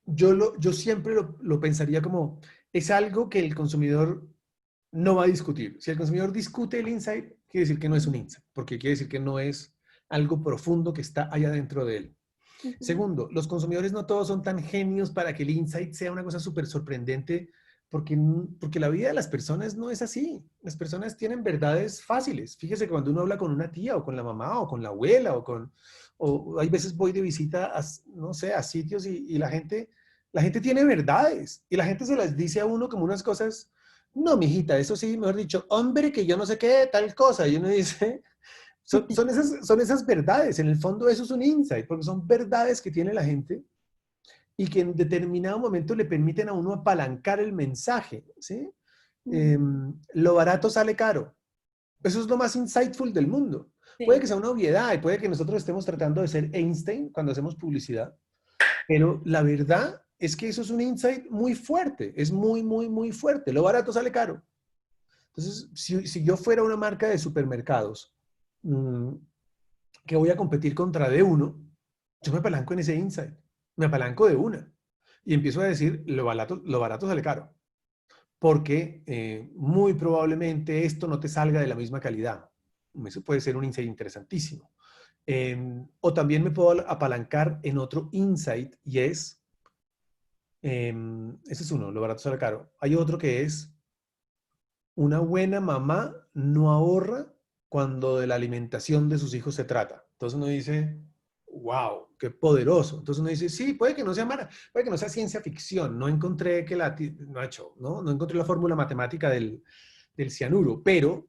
yo siempre lo pensaría como, es algo que el consumidor no va a discutir. Si el consumidor discute el insight, quiere decir que no es un insight, porque quiere decir que no es algo profundo que está allá dentro de él. ujú, Segundo, los consumidores no todos son tan genios para que el insight sea una cosa súper sorprendente, porque la vida de las personas no es así. Las personas tienen verdades fáciles. Fíjese que cuando uno habla con una tía o con la mamá o con la abuela o hay veces voy de visita a, no sé, a sitios y la gente tiene verdades y la gente se las dice a uno como unas cosas, no, mijita, eso sí, mejor dicho, hombre, que yo no sé qué, tal cosa. Y uno dice, son esas verdades, en el fondo eso es un insight, porque son verdades que tiene la gente y que en determinado momento le permiten a uno apalancar el mensaje, ¿sí? ujú, Lo barato sale caro. Eso es lo más insightful del mundo. Puede sí, que sea una obviedad y puede que nosotros estemos tratando de ser Einstein cuando hacemos publicidad, pero la verdad es que eso es un insight muy fuerte, es muy, muy, muy fuerte. Lo barato sale caro. Entonces, si yo fuera una marca de supermercados, mmm, que voy a competir contra D1, yo me apalanco en ese insight, me apalanco de una y empiezo a decir, lo barato sale caro, porque muy probablemente esto no te salga de la misma calidad. Eso puede ser un insight interesantísimo. O también me puedo apalancar en otro insight y ese es uno, lo barato sale caro. Hay otro que es, una buena mamá no ahorra cuando de la alimentación de sus hijos se trata. Entonces uno dice, wow, qué poderoso. Entonces uno dice, sí, puede que no sea puede que no sea ciencia ficción. No encontré que no encontré la fórmula matemática del cianuro, pero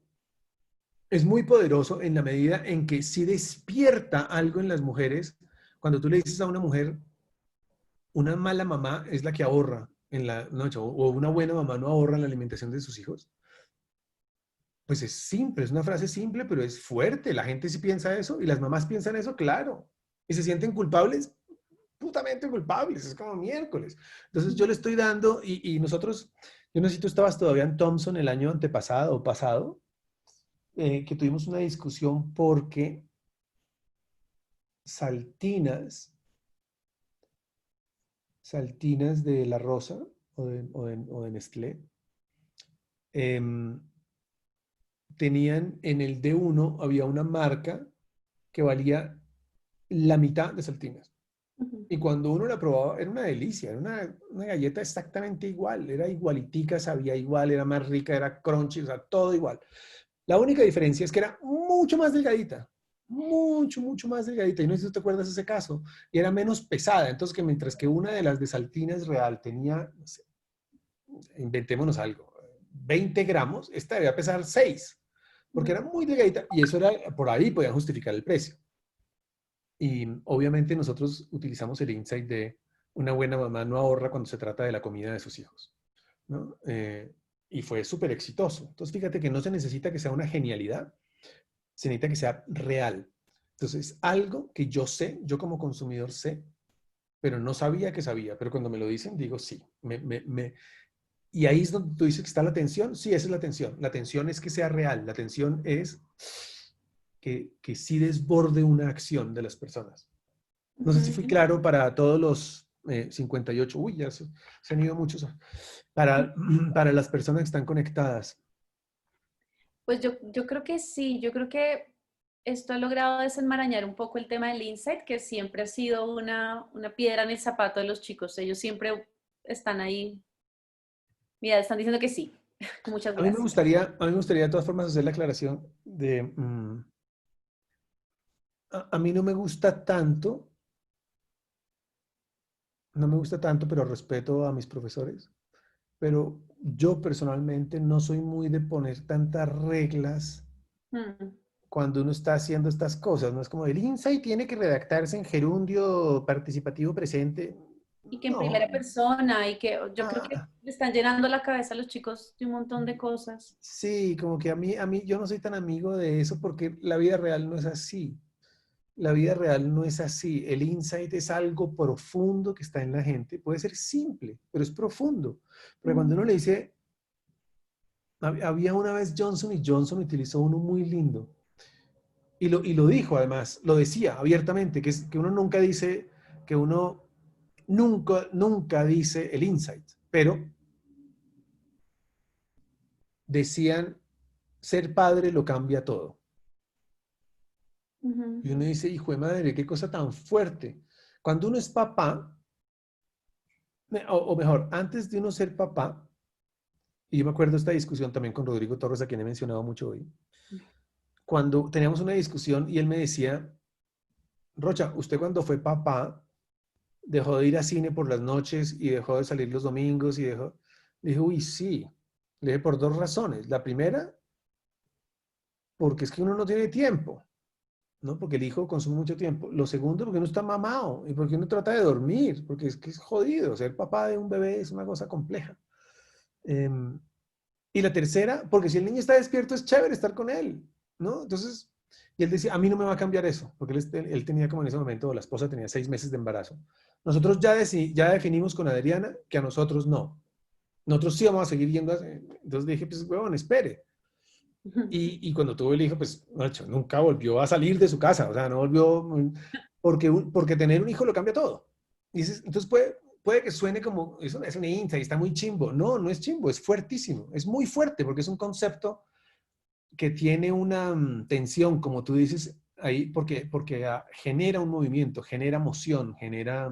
es muy poderoso en la medida en que sí despierta algo en las mujeres. Cuando tú le dices a una mujer, una mala mamá es la que ahorra en la noche, o una buena mamá no ahorra en la alimentación de sus hijos, pues es simple, es una frase simple, pero es fuerte. La gente sí piensa eso y las mamás piensan eso, claro. Y se sienten culpables, putamente culpables, es como miércoles. Entonces yo le estoy dando y nosotros, yo no sé si tú estabas todavía en Thompson el año antepasado o pasado, que tuvimos una discusión porque Saltinas, Saltinas de La Rosa o de Nestlé, em, tenían en el D1, había una marca que valía la mitad de Saltinas. ujú, Y cuando uno la probaba, era una delicia, era una galleta exactamente igual, era igualitica, sabía igual, era más rica, era crunchy, o sea, todo igual. La única diferencia es que era mucho más delgadita, mucho, mucho más delgadita. Y no sé si tú te acuerdas de ese caso. Y era menos pesada. Entonces, que mientras que una de las de Saltina es real tenía, no sé, inventémonos algo, 20 gramos, esta debía pesar 6, porque era muy delgadita. Y eso era, por ahí podían justificar el precio. Y obviamente nosotros utilizamos el insight de una buena mamá no ahorra cuando se trata de la comida de sus hijos, ¿no? Y fue súper exitoso. Entonces, fíjate que no se necesita que sea una genialidad, se necesita que sea real. Entonces, algo que yo sé, yo como consumidor sé, pero no sabía que sabía, pero cuando me lo dicen, digo sí. Y ahí es donde tú dices que está la atención. Sí, esa es la atención. La atención es que sea real. La atención es que sí desborde una acción de las personas. No sé si fui claro para todos los 58. Uy, ya se han ido muchos. Para las personas que están conectadas. Pues yo creo que sí, yo creo que esto ha logrado desenmarañar un poco el tema del insight, que siempre ha sido una piedra en el zapato de los chicos. Ellos siempre están ahí, mira, están diciendo que sí. Muchas gracias. A mí me gustaría de todas formas hacer la aclaración de, a mí no me gusta tanto, no me gusta tanto, pero respeto a mis profesores, pero yo personalmente no soy muy de poner tantas reglas Mm. cuando uno está haciendo estas cosas, ¿no? Es como el insight tiene que redactarse en gerundio participativo presente. Y que en No. primera persona, y que yo creo que Ah, le están llenando la cabeza a los chicos de un montón de cosas. sí, como que yo no soy tan amigo de eso porque la vida real no es así. La vida real no es así. El insight es algo profundo que está en la gente. Puede ser simple, pero es profundo. Porque cuando uno le dice, había una vez Johnson y Johnson utilizó uno muy lindo. Y lo dijo además, lo decía abiertamente, que, es, que uno nunca dice, que uno nunca dice el insight, pero decían, ser padre lo cambia todo. Ujú. Y uno dice, hijo de madre, qué cosa tan fuerte. Cuando uno es papá, o mejor, antes de uno ser papá, y yo me acuerdo de esta discusión también con Rodrigo Torres, a quien he mencionado mucho hoy, cuando teníamos una discusión y él me decía, Rocha, usted cuando fue papá, dejó de ir a cine por las noches y dejó de salir los domingos y dejó... Le dije, uy, sí. Le dije, por dos razones. La primera, porque es que uno no tiene tiempo, ¿no? Porque el hijo consume mucho tiempo. Lo segundo, porque uno está mamado y porque uno trata de dormir, porque es que es jodido. Ser papá de un bebé es una cosa compleja. Y la tercera, porque si el niño está despierto es chévere estar con él, ¿no? Entonces, y él decía, a mí no me va a cambiar eso, porque él tenía como en ese momento, la esposa tenía 6 meses de embarazo. Nosotros ya definimos con Adriana que a nosotros no. Nosotros sí vamos a seguir yendo. Entonces dije, pues, huevón, espere. Y cuando tuvo el hijo, pues, macho, nunca volvió a salir de su casa, o sea, no volvió, porque tener un hijo lo cambia todo. Y dices, entonces puede que suene como, eso es una insight, está muy chimbo. No, no es chimbo, es fuertísimo, es muy fuerte, porque es un concepto que tiene una tensión, como tú dices, ahí, porque genera un movimiento, genera emoción, genera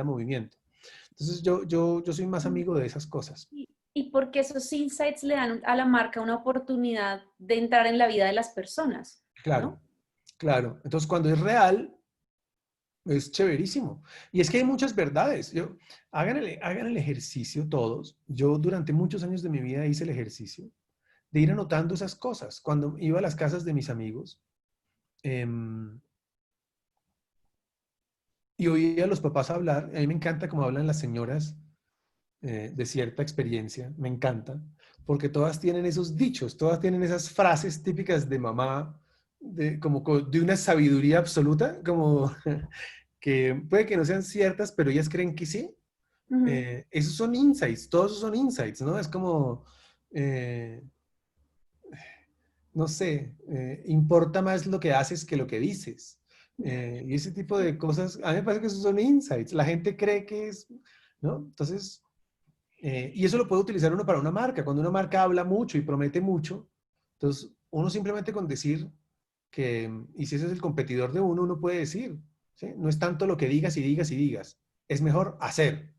movimiento. Entonces yo soy más amigo de esas cosas. Y porque esos insights le dan a la marca una oportunidad de entrar en la vida de las personas, Claro, ¿no? claro. Entonces cuando es real, es chéverísimo. Y es que hay muchas verdades. Hagan el ejercicio todos. Yo durante muchos años de mi vida hice el ejercicio de ir anotando esas cosas. Cuando iba a las casas de mis amigos y oía a los papás hablar, a mí me encanta cómo hablan las señoras de cierta experiencia, me encanta, porque todas tienen esos dichos, todas tienen esas frases típicas de mamá, como de una sabiduría absoluta, como que puede que no sean ciertas, pero ellas creen que sí. Ujú. Esos son insights, todos esos son insights, ¿no? Es como, eh, no sé, importa más lo que haces que lo que dices. Y ese tipo de cosas, a mí me parece que esos son insights. La gente cree que es, ¿no? Entonces, y eso lo puede utilizar uno para una marca. Cuando una marca habla mucho y promete mucho, entonces uno simplemente con decir que, y si ese es el competidor de uno, uno puede decir, ¿sí? No es tanto lo que digas y digas y digas, es mejor hacer.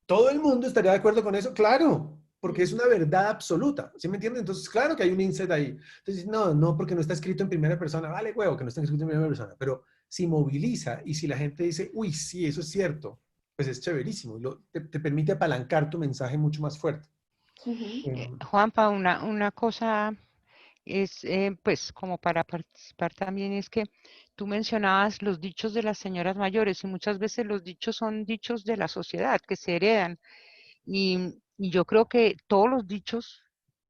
¿Todo el mundo estaría de acuerdo con eso? Claro, porque es una verdad absoluta, ¿sí me entienden? Entonces, claro que hay un insight ahí. Entonces, no, porque no está escrito en primera persona, vale, huevo, que no está escrito en primera persona, pero si moviliza y si la gente dice, uy, sí, eso es cierto, pues es chéverísimo, te permite apalancar tu mensaje mucho más fuerte. Ujú. Juanpa, una cosa es, pues, como para participar también, es que tú mencionabas los dichos de las señoras mayores y muchas veces los dichos son dichos de la sociedad que se heredan. Y yo creo que todos los dichos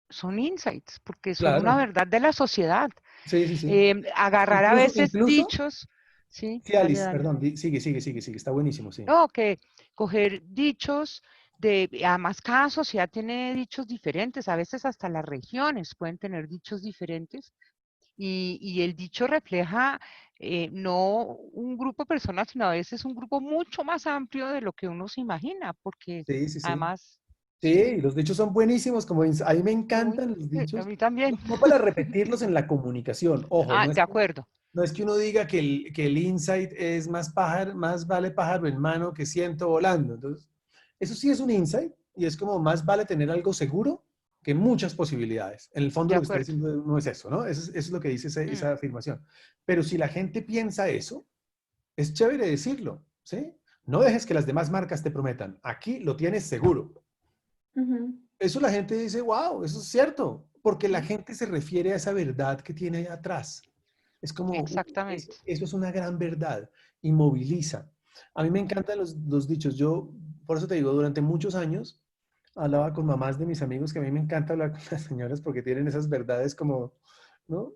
son insights, porque son una Claro, verdad de la sociedad. sí, sí, sí. Agarrar a Incluso, veces incluso, dichos, sí, sí, dale, Alice, dale. perdón, sigue, está buenísimo, sí. No, que coger dichos además cada sociedad tiene dichos diferentes, a veces hasta las regiones pueden tener dichos diferentes y el dicho refleja no un grupo de personas, sino a veces un grupo mucho más amplio de lo que uno se imagina, porque Sí, sí, sí. además, sí, Sí, los dichos son buenísimos, como a mí me muy, encantan los a dichos, mí también. no para repetirlos en la comunicación, ojo, Ah, de acuerdo. no es que uno diga que el insight es más pájaro, más vale pájaro en mano que ciento volando. Entonces, eso sí es un insight y es como más vale tener algo seguro que muchas posibilidades. En el fondo De lo que está acuerdo. diciendo no es eso, ¿no? Eso es lo que dice Mm, esa afirmación. Pero si la gente piensa eso, es chévere decirlo, ¿sí? No dejes que las demás marcas te prometan. Aquí lo tienes seguro. Ujú. Eso la gente dice, wow, eso es cierto, porque la mm, gente se refiere a esa verdad que tiene ahí atrás. Es como, eso, exactamente. eso es una gran verdad y moviliza. A mí me encantan los dichos. Yo, por eso te digo, durante muchos años hablaba con mamás de mis amigos, que a mí me encanta hablar con las señoras porque tienen esas verdades como, ¿no?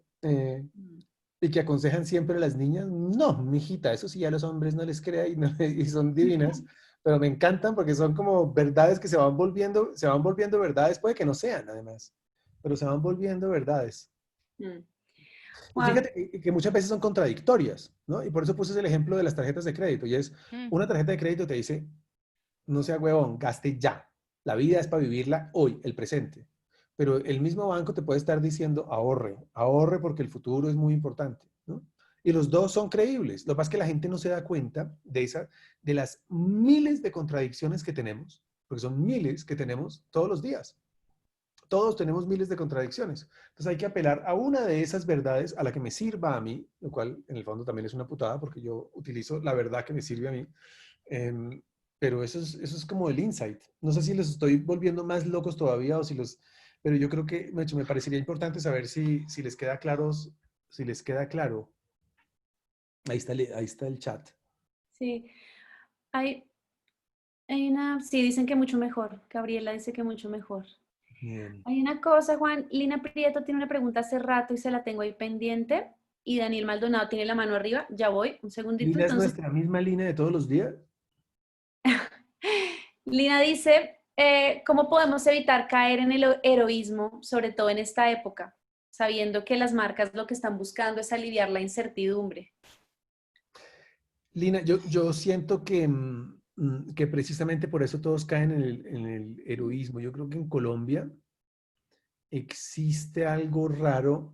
Y que aconsejan siempre a las niñas, no, mijita, eso sí a los hombres no les crea y, y son divinas, pero me encantan porque son como verdades que se van volviendo verdades, puede que no sean además, pero se van volviendo verdades. Mm. Y Juan, fíjate que muchas veces son contradictorias, ¿no? Y por eso puse el ejemplo de las tarjetas de crédito, y es, Mm, una tarjeta de crédito te dice, no sea huevón, gaste ya. La vida es para vivirla hoy, el presente. Pero el mismo banco te puede estar diciendo ahorre, ahorre porque el futuro es muy importante, ¿no? Y los dos son creíbles. Lo que pasa es que la gente no se da cuenta de las miles de contradicciones que tenemos, porque son miles que tenemos todos los días. Todos tenemos miles de contradicciones. Entonces hay que apelar a una de esas verdades a la que me sirva a mí, lo cual en el fondo también es una putada porque yo utilizo la verdad que me sirve a mí. Em, pero eso es como el insight. No sé si los estoy volviendo más locos todavía o si los... Pero yo creo que me parecería importante saber si les queda claros, si les queda claro. Ahí está el chat. sí, hay, sí, dicen que mucho mejor. Gabriela dice que mucho mejor. Bien. Hay una cosa, Juan, Lina Prieto tiene una pregunta hace rato y se la tengo ahí pendiente. Y Daniel Maldonado tiene la mano arriba. Ya voy, un segundito. Lina es Entonces, nuestra misma línea de todos los días. Lina dice, ¿cómo podemos evitar caer en el heroísmo, sobre todo en esta época, sabiendo que las marcas lo que están buscando es aliviar la incertidumbre? Lina, yo siento que precisamente por eso todos caen en el heroísmo. Yo creo que en Colombia existe algo raro.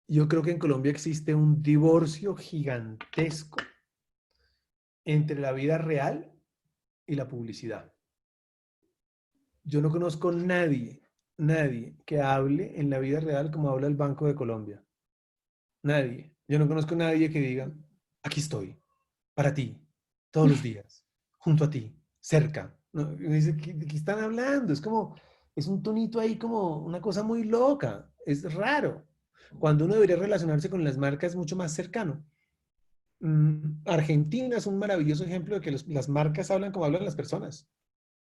Yo creo que en Colombia existe un divorcio gigantesco entre la vida real y la publicidad. Yo no conozco nadie que hable en la vida real como habla el Banco de Colombia. Nadie. Yo no conozco nadie que diga, aquí estoy, para ti, todos los días, junto a ti, cerca. No, y dice, ¿de qué están hablando? Es como, es un tonito ahí como una cosa muy loca. Es raro. Cuando uno debería relacionarse con las marcas mucho más cercano. Argentina es un maravilloso ejemplo de que las marcas hablan como hablan las personas.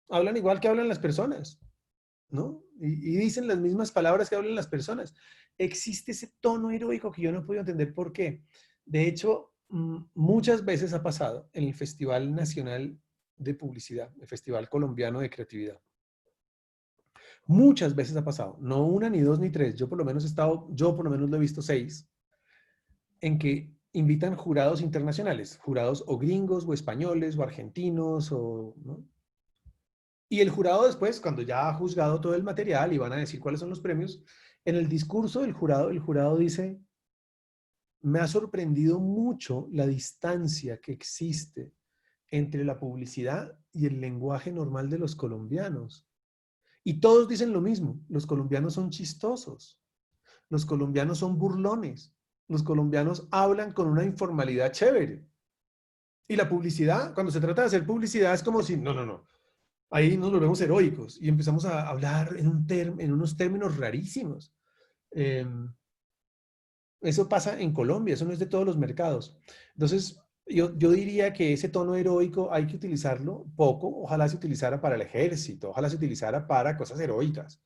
Hablan igual que hablan las personas, ¿no? Y dicen las mismas palabras que hablan las personas. Existe ese tono heroico que yo no puedo entender por qué. De hecho, muchas veces ha pasado en el Festival Nacional de Publicidad, el Festival Colombiano de Creatividad. Muchas veces ha pasado, no una, ni dos, ni tres. Yo por lo menos lo he visto 6, en que invitan jurados internacionales, jurados o gringos o españoles o argentinos o, ¿no? Y el jurado después, cuando ya ha juzgado todo el material y van a decir cuáles son los premios, en el discurso del jurado, el jurado dice, me ha sorprendido mucho la distancia que existe entre la publicidad y el lenguaje normal de los colombianos. Y todos dicen lo mismo, los colombianos son chistosos, los colombianos son burlones, los colombianos hablan con una informalidad chévere. Y la publicidad, cuando se trata de hacer publicidad, es como si, no, no, no, ahí nos volvemos heroicos y empezamos a hablar en unos términos rarísimos. Eso pasa en Colombia, eso no es de todos los mercados. Entonces, yo diría que ese tono heroico hay que utilizarlo poco, ojalá se utilizara para el ejército, ojalá se utilizara para cosas heroicas.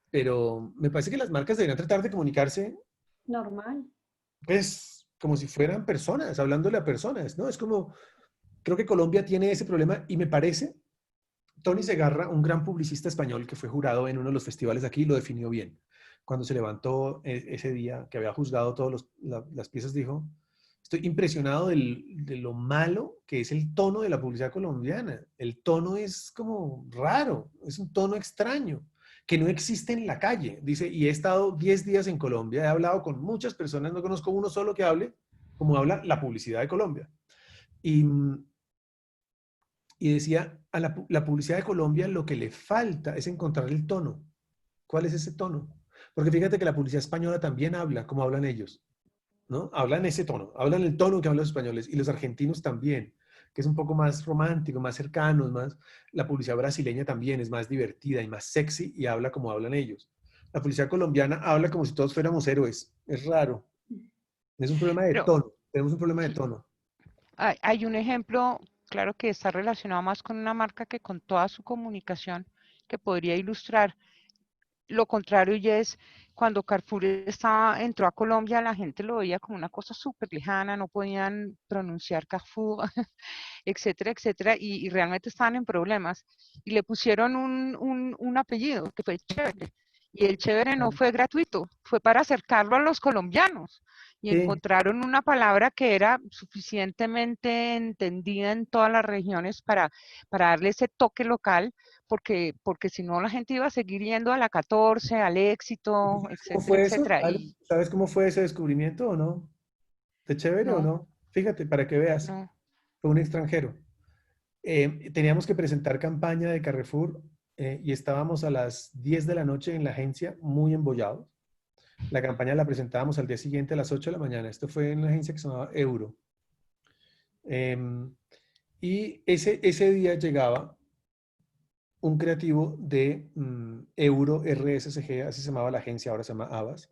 Pero me parece que las marcas deberían tratar de comunicarse, Normal. pues, como si fueran personas, hablándole a personas, ¿no? Es como, creo que Colombia tiene ese problema y me parece, Tony Segarra, un gran publicista español que fue jurado en uno de los festivales aquí, lo definió bien. Cuando se levantó ese día que había juzgado todas las piezas, dijo, estoy impresionado de lo malo que es el tono de la publicidad colombiana. El tono es como raro, es un tono extraño, que no existe en la calle. Dice, y he estado 10 días en Colombia, he hablado con muchas personas, no conozco uno solo que hable como habla la publicidad de Colombia. Y, y decía, a la publicidad de Colombia lo que le falta es encontrar el tono. ¿Cuál es ese tono? Porque fíjate que la publicidad española también habla como hablan ellos, ¿no? Hablan ese tono, hablan el tono que hablan los españoles y los argentinos también, que es un poco más romántico, más cercano, más... La publicidad brasileña también es más divertida y más sexy y habla como hablan ellos. La publicidad colombiana habla como si todos fuéramos héroes. Es raro. Es un problema de Pero tono. Tenemos un problema de tono. hay un ejemplo, claro, que está relacionado más con una marca que con toda su comunicación, que podría ilustrar lo contrario. Y es cuando Carrefour entró a Colombia, la gente lo veía como una cosa súper lejana, no podían pronunciar Carrefour, etcétera, etcétera, y realmente estaban en problemas. Y le pusieron un apellido que fue Chévere. Y el Chévere no fue gratuito, fue para acercarlo a los colombianos. Y Sí, encontraron una palabra que era suficientemente entendida en todas las regiones para darle ese toque local, porque si no la gente iba a seguir yendo a la 14, al Éxito, ¿cómo etcétera, fue eso? etcétera. Y ¿Sabes cómo fue ese descubrimiento o no? ¿De chévere o no, no? Fíjate, para que veas. no. Fue un extranjero. Teníamos que presentar campaña de Carrefour y estábamos a las 10 de la noche en la agencia, muy embollados. La campaña la presentábamos al día siguiente a las 8 de la mañana. Esto fue en una agencia que se llamaba Euro. Y ese día llegaba un creativo de Euro RSCG, así se llamaba la agencia, ahora se llama Abbas,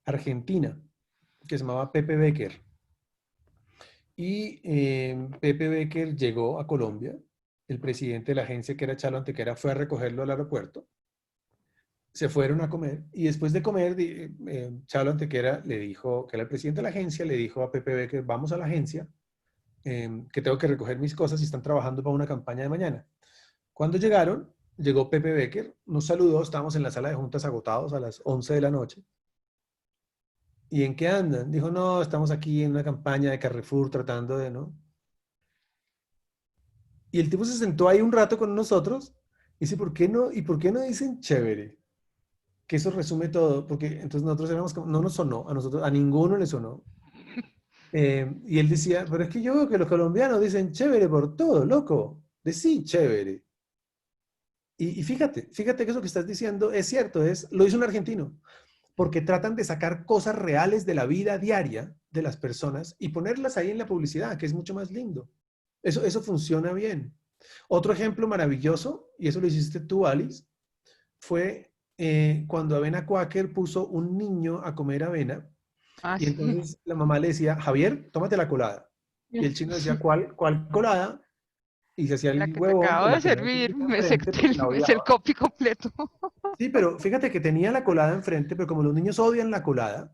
Argentina, que se llamaba Pepe Becker. Y Pepe Becker llegó a Colombia. El presidente de la agencia, que era Chalo Antequera, fue a recogerlo al aeropuerto. Se fueron a comer y después de comer, Chalo Antequera le dijo, que era el presidente de la agencia, le dijo a Pepe Becker, vamos a la agencia, que tengo que recoger mis cosas y están trabajando para una campaña de mañana. Cuando llegaron, llegó Pepe Becker, nos saludó, estábamos en la sala de juntas agotados a las 11 de la noche. ¿Y en qué andan? Dijo, no, estamos aquí en una campaña de Carrefour tratando de, ¿no? Y el tipo se sentó ahí un rato con nosotros y dice, ¿por qué no? ¿Y por qué no dicen chévere? Que eso resume todo, porque entonces nosotros éramos como, no nos sonó, a nosotros, a ninguno le sonó. Y él decía, pero es que yo veo que los colombianos dicen chévere por todo, loco. Decí chévere. Y fíjate que eso que estás diciendo es cierto, lo hizo un argentino, porque tratan de sacar cosas reales de la vida diaria de las personas y ponerlas ahí en la publicidad, que es mucho más lindo. Eso funciona bien. Otro ejemplo maravilloso, y eso lo hiciste tú, Alice, fue cuando Avena Quaker puso un niño a comer avena Ah, y sí. entonces la mamá le decía, Javier, tómate la colada. Y el chino decía, ¿cuál colada? Y se hacía La el que te huevón, acabo pues de la tenía servir, enfrente porque la me sé el odiaba. copy completo. Sí, pero fíjate que tenía la colada enfrente, pero como los niños odian la colada,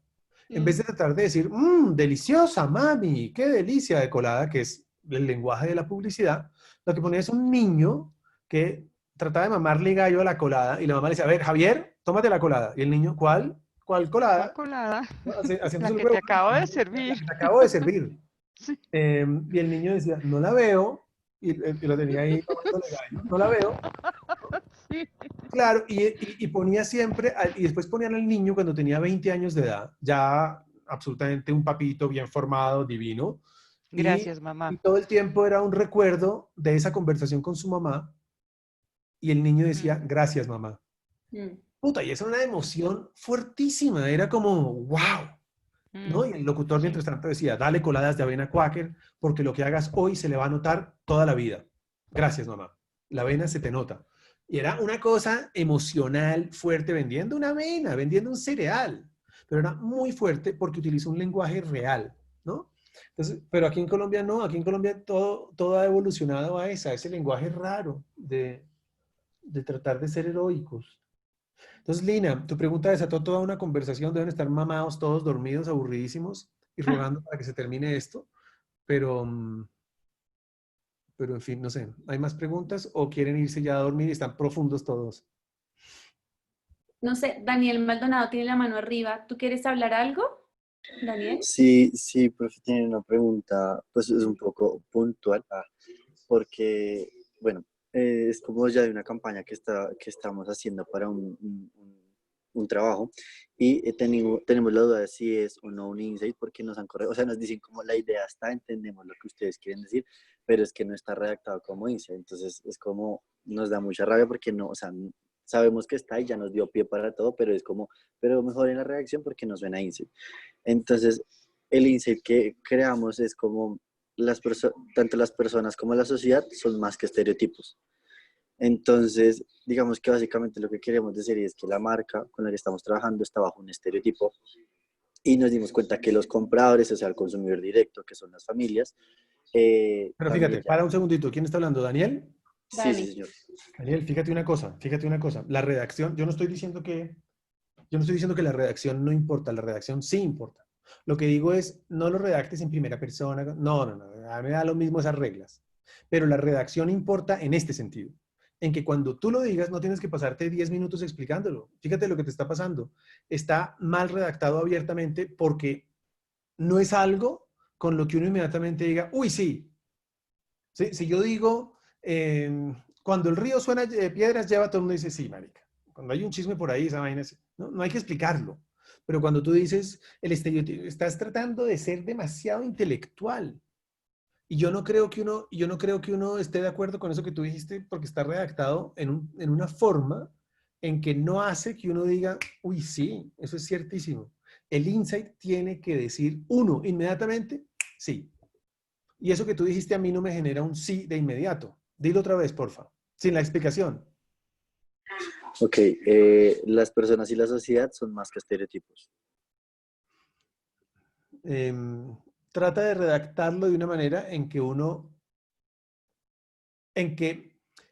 en vez Mm. de tratar de decir, deliciosa, mami, qué delicia de colada, que es el lenguaje de la publicidad, lo que ponía es un niño que trataba de mamarle gallo a la colada y la mamá le decía, a ver, Javier, tómate la colada. Y el niño, ¿cuál? ¿Cuál ¿Cuál colada? colada? La Haciéndose el que huevo, te acabo de la servir. que te acabo de servir. Sí. Y el niño decía, no la veo, y lo tenía ahí mamándole gallo, no la veo. Sí. Claro, y ponía siempre, y después ponían al niño cuando tenía 20 años de edad, ya absolutamente un papito bien formado, divino, Gracias, Y mamá. todo el tiempo era un recuerdo de esa conversación con su mamá y el niño Mm, decía, gracias, mamá. Mm. Puta, y esa era una emoción fuertísima, era como, wow, ¿no? mm, Y el locutor sí. mientras tanto decía, dale coladas de avena Quaker, porque lo que hagas hoy se le va a notar toda la vida. Gracias, mamá. La avena se te nota. Y era una cosa emocional fuerte, vendiendo una avena, vendiendo un cereal, pero era muy fuerte porque utilizó un lenguaje real, ¿no? Entonces, pero aquí en Colombia no, aquí en Colombia todo ha evolucionado a ese lenguaje raro de tratar de ser heroicos. Entonces, Lina, tu pregunta desató toda una conversación, deben estar mamados todos dormidos, aburridísimos y rogando para que se termine esto, pero, pero en fin, no sé, ¿hay más preguntas o quieren irse ya a dormir y están profundos todos? No sé, Daniel Maldonado tiene la mano arriba. ¿Tú quieres hablar algo, Daniel? Sí, sí, profe, tiene una pregunta, pues es un poco puntual, porque, bueno, es como ya de una campaña que estamos haciendo para un trabajo y tenemos la duda de si es o no un insight porque nos han corregido, o sea, nos dicen como la idea está, entendemos lo que ustedes quieren decir, pero es que no está redactado como insight, entonces es como, nos da mucha rabia porque no, o sea, sabemos que está y ya nos dio pie para todo, pero es como, pero mejor en la redacción porque no suena insight. Entonces, el insight que creamos es como tanto las personas como la sociedad son más que estereotipos. Entonces, digamos que básicamente lo que queremos decir es que la marca con la que estamos trabajando está bajo un estereotipo y nos dimos cuenta que los compradores, o sea, el consumidor directo, que son las familias, Pero también fíjate, ya. para un segundito, ¿quién está hablando? ¿Daniel? Sí, sí, Dani. señor. Daniel, fíjate una cosa. La redacción, yo no estoy diciendo que la redacción no importa, la redacción sí importa. Lo que digo es, no lo redactes en primera persona. No. A mí me da lo mismo esas reglas. Pero la redacción importa en este sentido. En que cuando tú lo digas, no tienes que pasarte 10 minutos explicándolo. Fíjate lo que te está pasando. Está mal redactado abiertamente porque no es algo con lo que uno inmediatamente diga, uy, sí. Si yo digo, cuando el río suena de piedras, lleva, todo el mundo dice, sí, marica. Cuando hay un chisme por ahí, esa vaina, no hay que explicarlo. Pero cuando tú dices el estereotipo, estás tratando de ser demasiado intelectual. Y yo no creo que uno esté de acuerdo con eso que tú dijiste, porque está redactado en una forma en que no hace que uno diga, uy, sí, eso es ciertísimo. El insight tiene que decir, uno, inmediatamente, sí. Y eso que tú dijiste a mí no me genera un sí de inmediato. Dilo otra vez, porfa, sin la explicación. Ok, las personas y la sociedad son más que estereotipos. Trata de redactarlo de una manera en que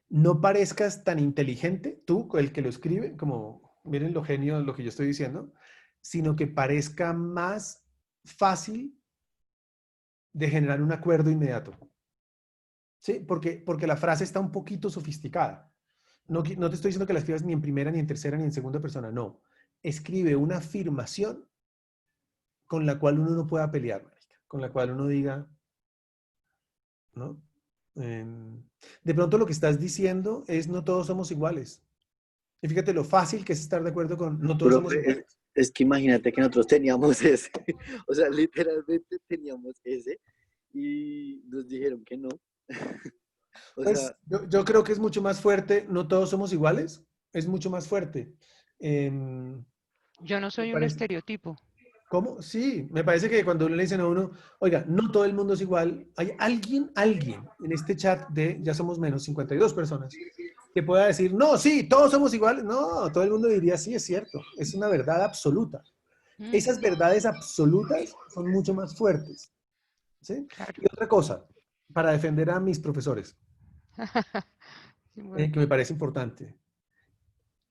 no parezcas tan inteligente, tú, el que lo escribe, como miren lo genio de lo que yo estoy diciendo, sino que parezca más fácil de generar un acuerdo inmediato. ¿Sí? Porque la frase está un poquito sofisticada. No te estoy diciendo que la escribas ni en primera, ni en tercera, ni en segunda persona, no. Escribe una afirmación con la cual uno no pueda pelear, marica, con la cual uno diga, ¿no? De pronto lo que estás diciendo es no todos somos iguales. Y fíjate lo fácil que es estar de acuerdo con no todos somos Profe, iguales. es que imagínate que nosotros teníamos ese, o sea, literalmente teníamos ese y nos dijeron que no. O Pues sea, yo creo que es mucho más fuerte, no todos somos iguales, es mucho más fuerte. Me Yo no soy un parece, estereotipo. ¿cómo? Sí, me parece que cuando le dicen a uno, oiga, no todo el mundo es igual, hay alguien en este chat de, ya somos menos, 52 personas, que pueda decir, no, sí, todos somos iguales. No, todo el mundo diría, sí, es cierto, es una verdad absoluta. Mm, Esas verdades absolutas son mucho más fuertes. ¿Sí? claro. Y otra cosa, para defender a mis profesores, Sí, bueno. que me parece importante.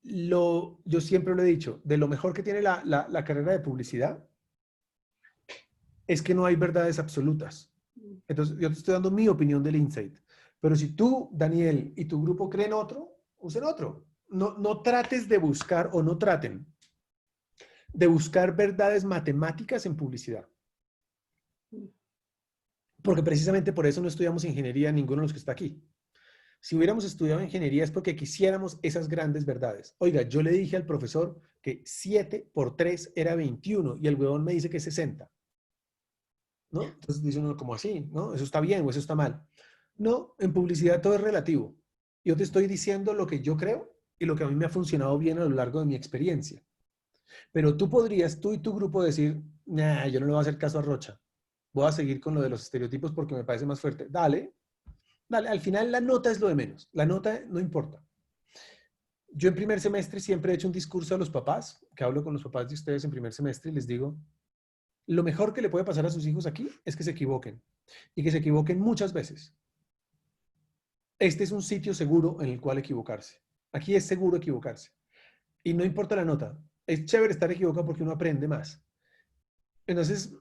Yo siempre lo he dicho, de lo mejor que tiene la carrera de publicidad es que no hay verdades absolutas. Entonces, yo te estoy dando mi opinión del insight. Pero si tú, Daniel, y tu grupo creen otro, usen otro. No trates de buscar o no traten de buscar verdades matemáticas en publicidad. Porque precisamente por eso no estudiamos ingeniería ninguno de los que está aquí. Si hubiéramos estudiado ingeniería es porque quisiéramos esas grandes verdades. Oiga, yo le dije al profesor que 7 por 3 era 21 y el huevón me dice que es 60. ¿no? Entonces dice uno, como así, ¿no? Eso está bien o eso está mal. No, en publicidad todo es relativo. Yo te estoy diciendo lo que yo creo y lo que a mí me ha funcionado bien a lo largo de mi experiencia. Pero tú podrías, tú y tu grupo decir, nah, yo no le voy a hacer caso a Rocha. Voy a seguir con lo de los estereotipos porque me parece más fuerte. Dale, dale. Al final la nota es lo de menos. La nota no importa. Yo en primer semestre siempre he hecho un discurso a los papás, que hablo con los papás de ustedes en primer semestre y les digo, lo mejor que le puede pasar a sus hijos aquí es que se equivoquen y que se equivoquen muchas veces. Este es un sitio seguro en el cual equivocarse. Aquí es seguro equivocarse. Y no importa la nota. Es chévere estar equivocado porque uno aprende más. Entonces,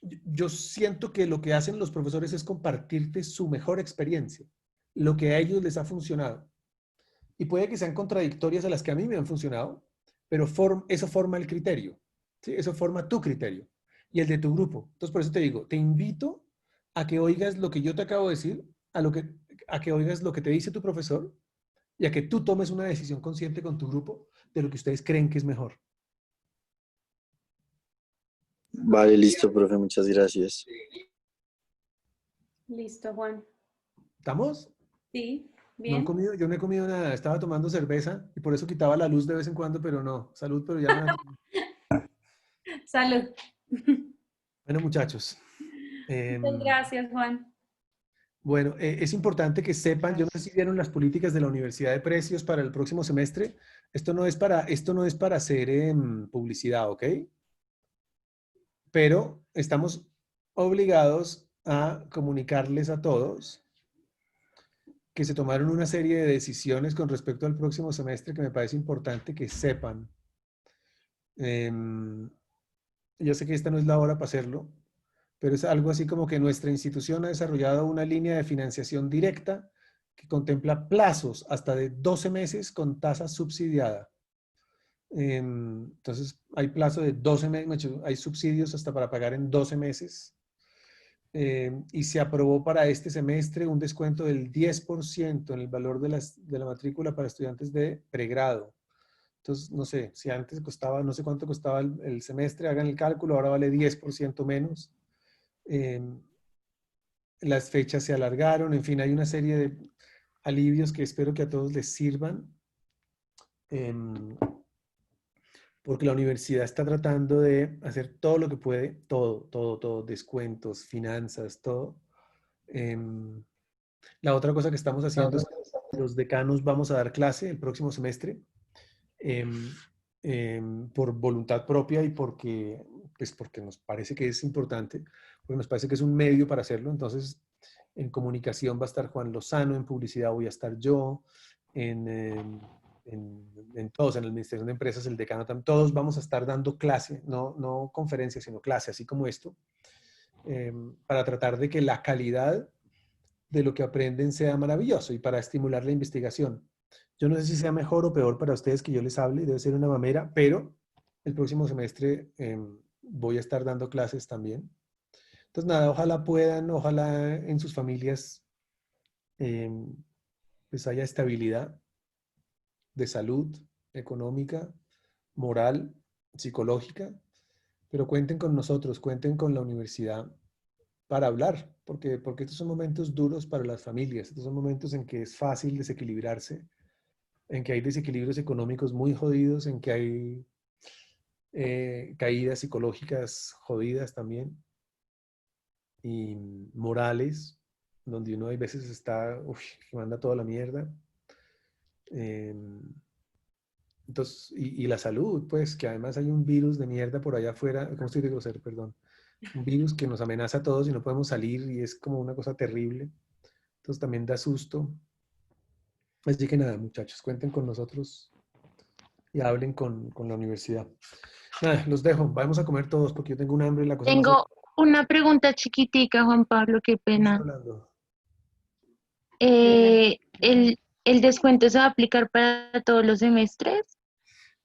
yo siento que lo que hacen los profesores es compartirte su mejor experiencia, lo que a ellos les ha funcionado. Y puede que sean contradictorias a las que a mí me han funcionado, pero eso forma el criterio. ¿Sí? Eso forma tu criterio y el de tu grupo. Entonces, por eso te digo, te invito a que oigas lo que yo te acabo de decir, a que oigas lo que te dice tu profesor y a que tú tomes una decisión consciente con tu grupo de lo que ustedes creen que es mejor. Vale, listo, profe, muchas gracias. Listo, Juan. ¿Estamos? Sí, No han bien. comido, yo no he comido nada, estaba tomando cerveza y por eso quitaba la luz de vez en cuando, pero no, salud, pero ya no. Salud. Bueno, muchachos, Muchas gracias, Juan. bueno, es importante que sepan, yo no sé si Gracias. vieron las políticas de la Universidad de Precios para el próximo semestre. Esto no es para hacer publicidad, ¿ok? Pero estamos obligados a comunicarles a todos que se tomaron una serie de decisiones con respecto al próximo semestre que me parece importante que sepan. Em, yo sé que esta no es la hora para hacerlo, pero es algo así como que nuestra institución ha desarrollado una línea de financiación directa que contempla plazos hasta de 12 meses con tasa subsidiada. Entonces, hay plazo de 12 meses, hay subsidios hasta para pagar en 12 meses. Y se aprobó para este semestre un descuento del 10% en el valor de la matrícula para estudiantes de pregrado. Entonces, no sé, si antes costaba, no sé cuánto costaba el semestre, hagan el cálculo, ahora vale 10% menos. Eh, las fechas se alargaron, en fin, hay una serie de alivios que espero que a todos les sirvan, porque la universidad está tratando de hacer todo lo que puede, todo, descuentos, finanzas, todo. La otra cosa que estamos haciendo es que los decanos vamos a dar clase el próximo semestre por voluntad propia y porque nos parece que es importante, porque nos parece que es un medio para hacerlo. Entonces, en comunicación va a estar Juan Lozano, en publicidad voy a estar yo, en todos, en la administración de empresas, el decano también, todos vamos a estar dando clase, no conferencias, sino clase, así como esto, para tratar de que la calidad de lo que aprenden sea maravilloso y para estimular la investigación. Yo no sé si sea mejor o peor para ustedes que yo les hable, debe ser una mamera, pero el próximo semestre voy a estar dando clases también. Entonces, nada, ojalá puedan, ojalá en sus familias pues haya estabilidad de salud económica, moral, psicológica, pero cuenten con nosotros, cuenten con la universidad para hablar, porque estos son momentos duros para las familias, estos son momentos en que es fácil desequilibrarse, en que hay desequilibrios económicos muy jodidos, en que hay caídas psicológicas jodidas también, y morales, donde uno hay veces está, que manda toda la mierda. Eh, entonces, y la salud, pues, que además hay un virus de mierda por allá afuera, ¿cómo estoy de grosero? Perdón. Un virus que nos amenaza a todos y no podemos salir y es como una cosa terrible. Entonces también da susto. Así que nada, muchachos, cuenten con nosotros y hablen con la universidad. Nada, los dejo. Vamos a comer todos porque yo tengo un hambre y la cosa no se... Tengo una pregunta chiquitica, Juan Pablo, qué ¿Quién está pena. hablando? Dime. ¿El descuento se va a aplicar para todos los semestres?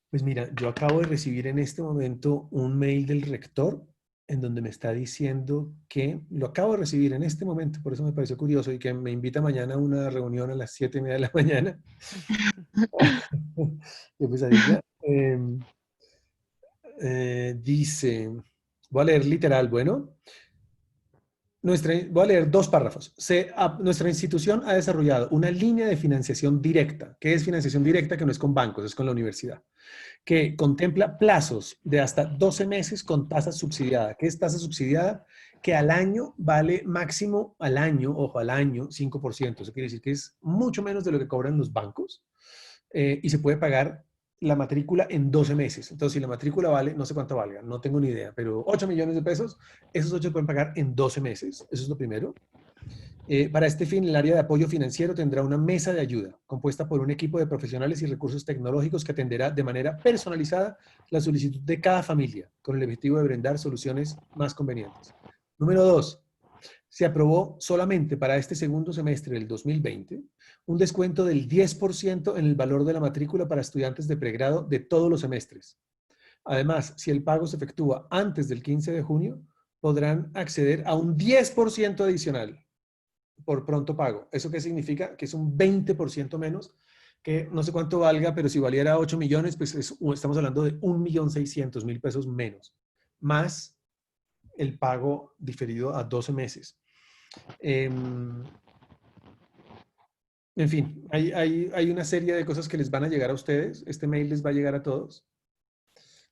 Pues mira, yo acabo de recibir en este momento un mail del rector en donde me está diciendo que lo acabo de recibir en este momento, por eso me pareció curioso y que me invita mañana a una reunión a las 7:30 de la mañana. Qué pesadilla. Dice, voy a leer literal, bueno. Voy a leer dos párrafos. Nuestra institución ha desarrollado una línea de financiación directa. ¿Qué es financiación directa? Que no es con bancos, es con la universidad. Que contempla plazos de hasta 12 meses con tasa subsidiada. ¿Qué es tasa subsidiada? Que al año vale máximo al año, ojo, al año 5%. Eso quiere decir que es mucho menos de lo que cobran los bancos y se puede pagar la matrícula en 12 meses. Entonces, si la matrícula vale, no sé cuánto valga, no tengo ni idea, pero 8 millones de pesos, esos 8 se pueden pagar en 12 meses. Eso es lo primero. Para este fin, el área de apoyo financiero tendrá una mesa de ayuda compuesta por un equipo de profesionales y recursos tecnológicos que atenderá de manera personalizada la solicitud de cada familia con el objetivo de brindar soluciones más convenientes. Número 2. Se aprobó solamente para este segundo semestre del 2020 un descuento del 10% en el valor de la matrícula para estudiantes de pregrado de todos los semestres. Además, si el pago se efectúa antes del 15 de junio, podrán acceder a un 10% adicional por pronto pago. ¿Eso qué significa? Que es un 20% menos, que no sé cuánto valga, pero si valiera 8 millones, pues estamos hablando de 1.600.000 pesos menos, más el pago diferido a 12 meses. En fin, hay una serie de cosas que les van a llegar a ustedes. Este mail les va a llegar a todos.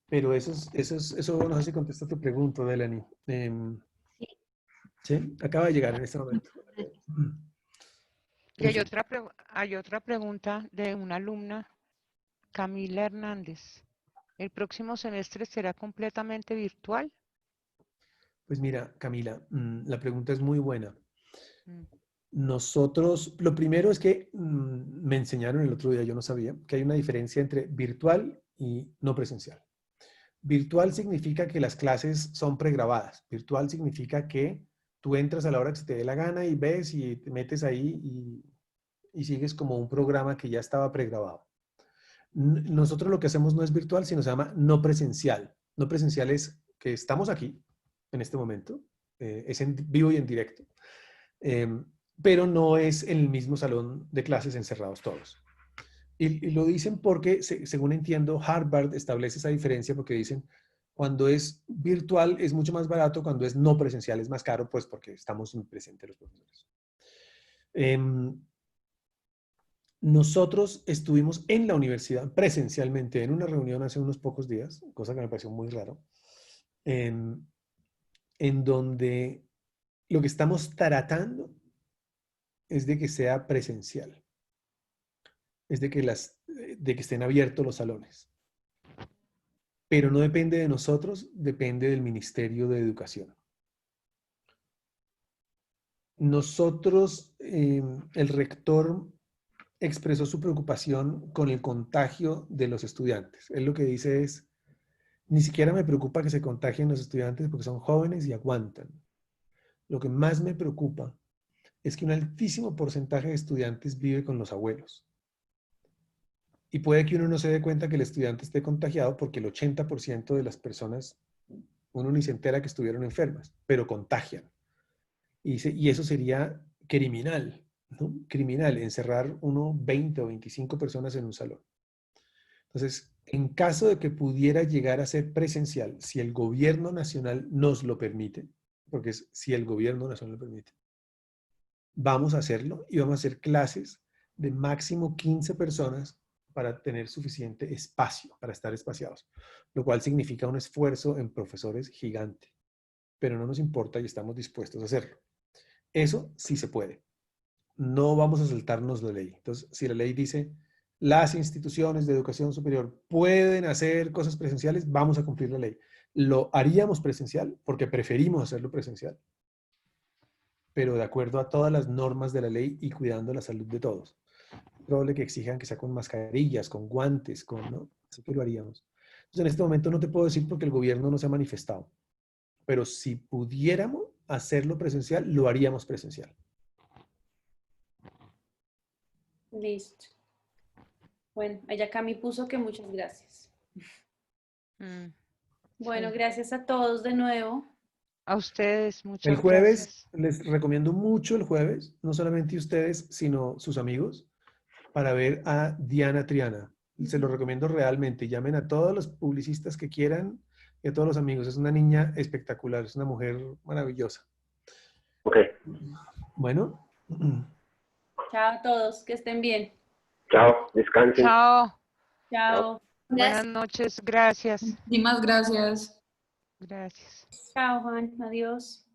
Pero eso no sé si contesta tu pregunta, Delany. ¿Sí? Acaba de llegar en este momento. Y hay otra pregunta de una alumna, Camila Hernández. ¿El próximo semestre será completamente virtual? Pues mira, Camila, la pregunta es muy buena. Mm. Nosotros, lo primero es que me enseñaron el otro día, yo no sabía, que hay una diferencia entre virtual y no presencial. Virtual significa que las clases son pregrabadas. Virtual significa que tú entras a la hora que se te dé la gana y ves y te metes ahí y sigues como un programa que ya estaba pregrabado. Nosotros lo que hacemos no es virtual, sino se llama no presencial. No presencial es que estamos aquí en este momento, es en vivo y en directo, pero no es en el mismo salón de clases encerrados todos. Y lo dicen porque, según entiendo, Harvard establece esa diferencia porque dicen, cuando es virtual es mucho más barato, cuando es no presencial es más caro, pues porque estamos presentes los profesores. Nosotros estuvimos en la universidad presencialmente en una reunión hace unos pocos días, cosa que me pareció muy raro, en donde lo que estamos tratando es de que sea presencial, es de que estén abiertos los salones. Pero no depende de nosotros, depende del Ministerio de Educación. Nosotros, el rector expresó su preocupación con el contagio de los estudiantes. Él lo que dice es, ni siquiera me preocupa que se contagien los estudiantes porque son jóvenes y aguantan. Lo que más me preocupa es que un altísimo porcentaje de estudiantes vive con los abuelos. Y puede que uno no se dé cuenta que el estudiante esté contagiado porque el 80% de las personas, uno ni se entera que estuvieron enfermas, pero contagian. Y eso sería criminal, ¿no? Criminal, encerrar 20 o 25 personas en un salón. Entonces, en caso de que pudiera llegar a ser presencial, si el gobierno nacional nos lo permite, porque es si el gobierno nacional lo permite, vamos a hacerlo y vamos a hacer clases de máximo 15 personas para tener suficiente espacio, para estar espaciados, lo cual significa un esfuerzo en profesores gigante, pero no nos importa y estamos dispuestos a hacerlo. Eso sí se puede. No vamos a saltarnos la ley. Entonces, si la ley dice las instituciones de educación superior pueden hacer cosas presenciales, vamos a cumplir la ley. Lo haríamos presencial porque preferimos hacerlo presencial, pero de acuerdo a todas las normas de la ley y cuidando la salud de todos. Es probable que exijan que sea con mascarillas, con guantes, ¿no? Así que lo haríamos. Entonces, en este momento no te puedo decir porque el gobierno no se ha manifestado, pero si pudiéramos hacerlo presencial, lo haríamos presencial. Listo. Bueno, allá Cami puso que muchas gracias. Bueno, Sí. gracias a todos de nuevo. A ustedes, El muchas jueves, gracias. les recomiendo mucho el jueves, no solamente ustedes, sino sus amigos, para ver a Diana Triana. Se lo recomiendo realmente. Llamen a todos los publicistas que quieran y a todos los amigos. Es una niña espectacular, es una mujer maravillosa. Ok, Bueno, Chao a todos, que estén bien. chao, descansen. Chao. Chao. Buenas noches. Gracias. Muchísimas gracias. Gracias. Chao, Juan. Adiós.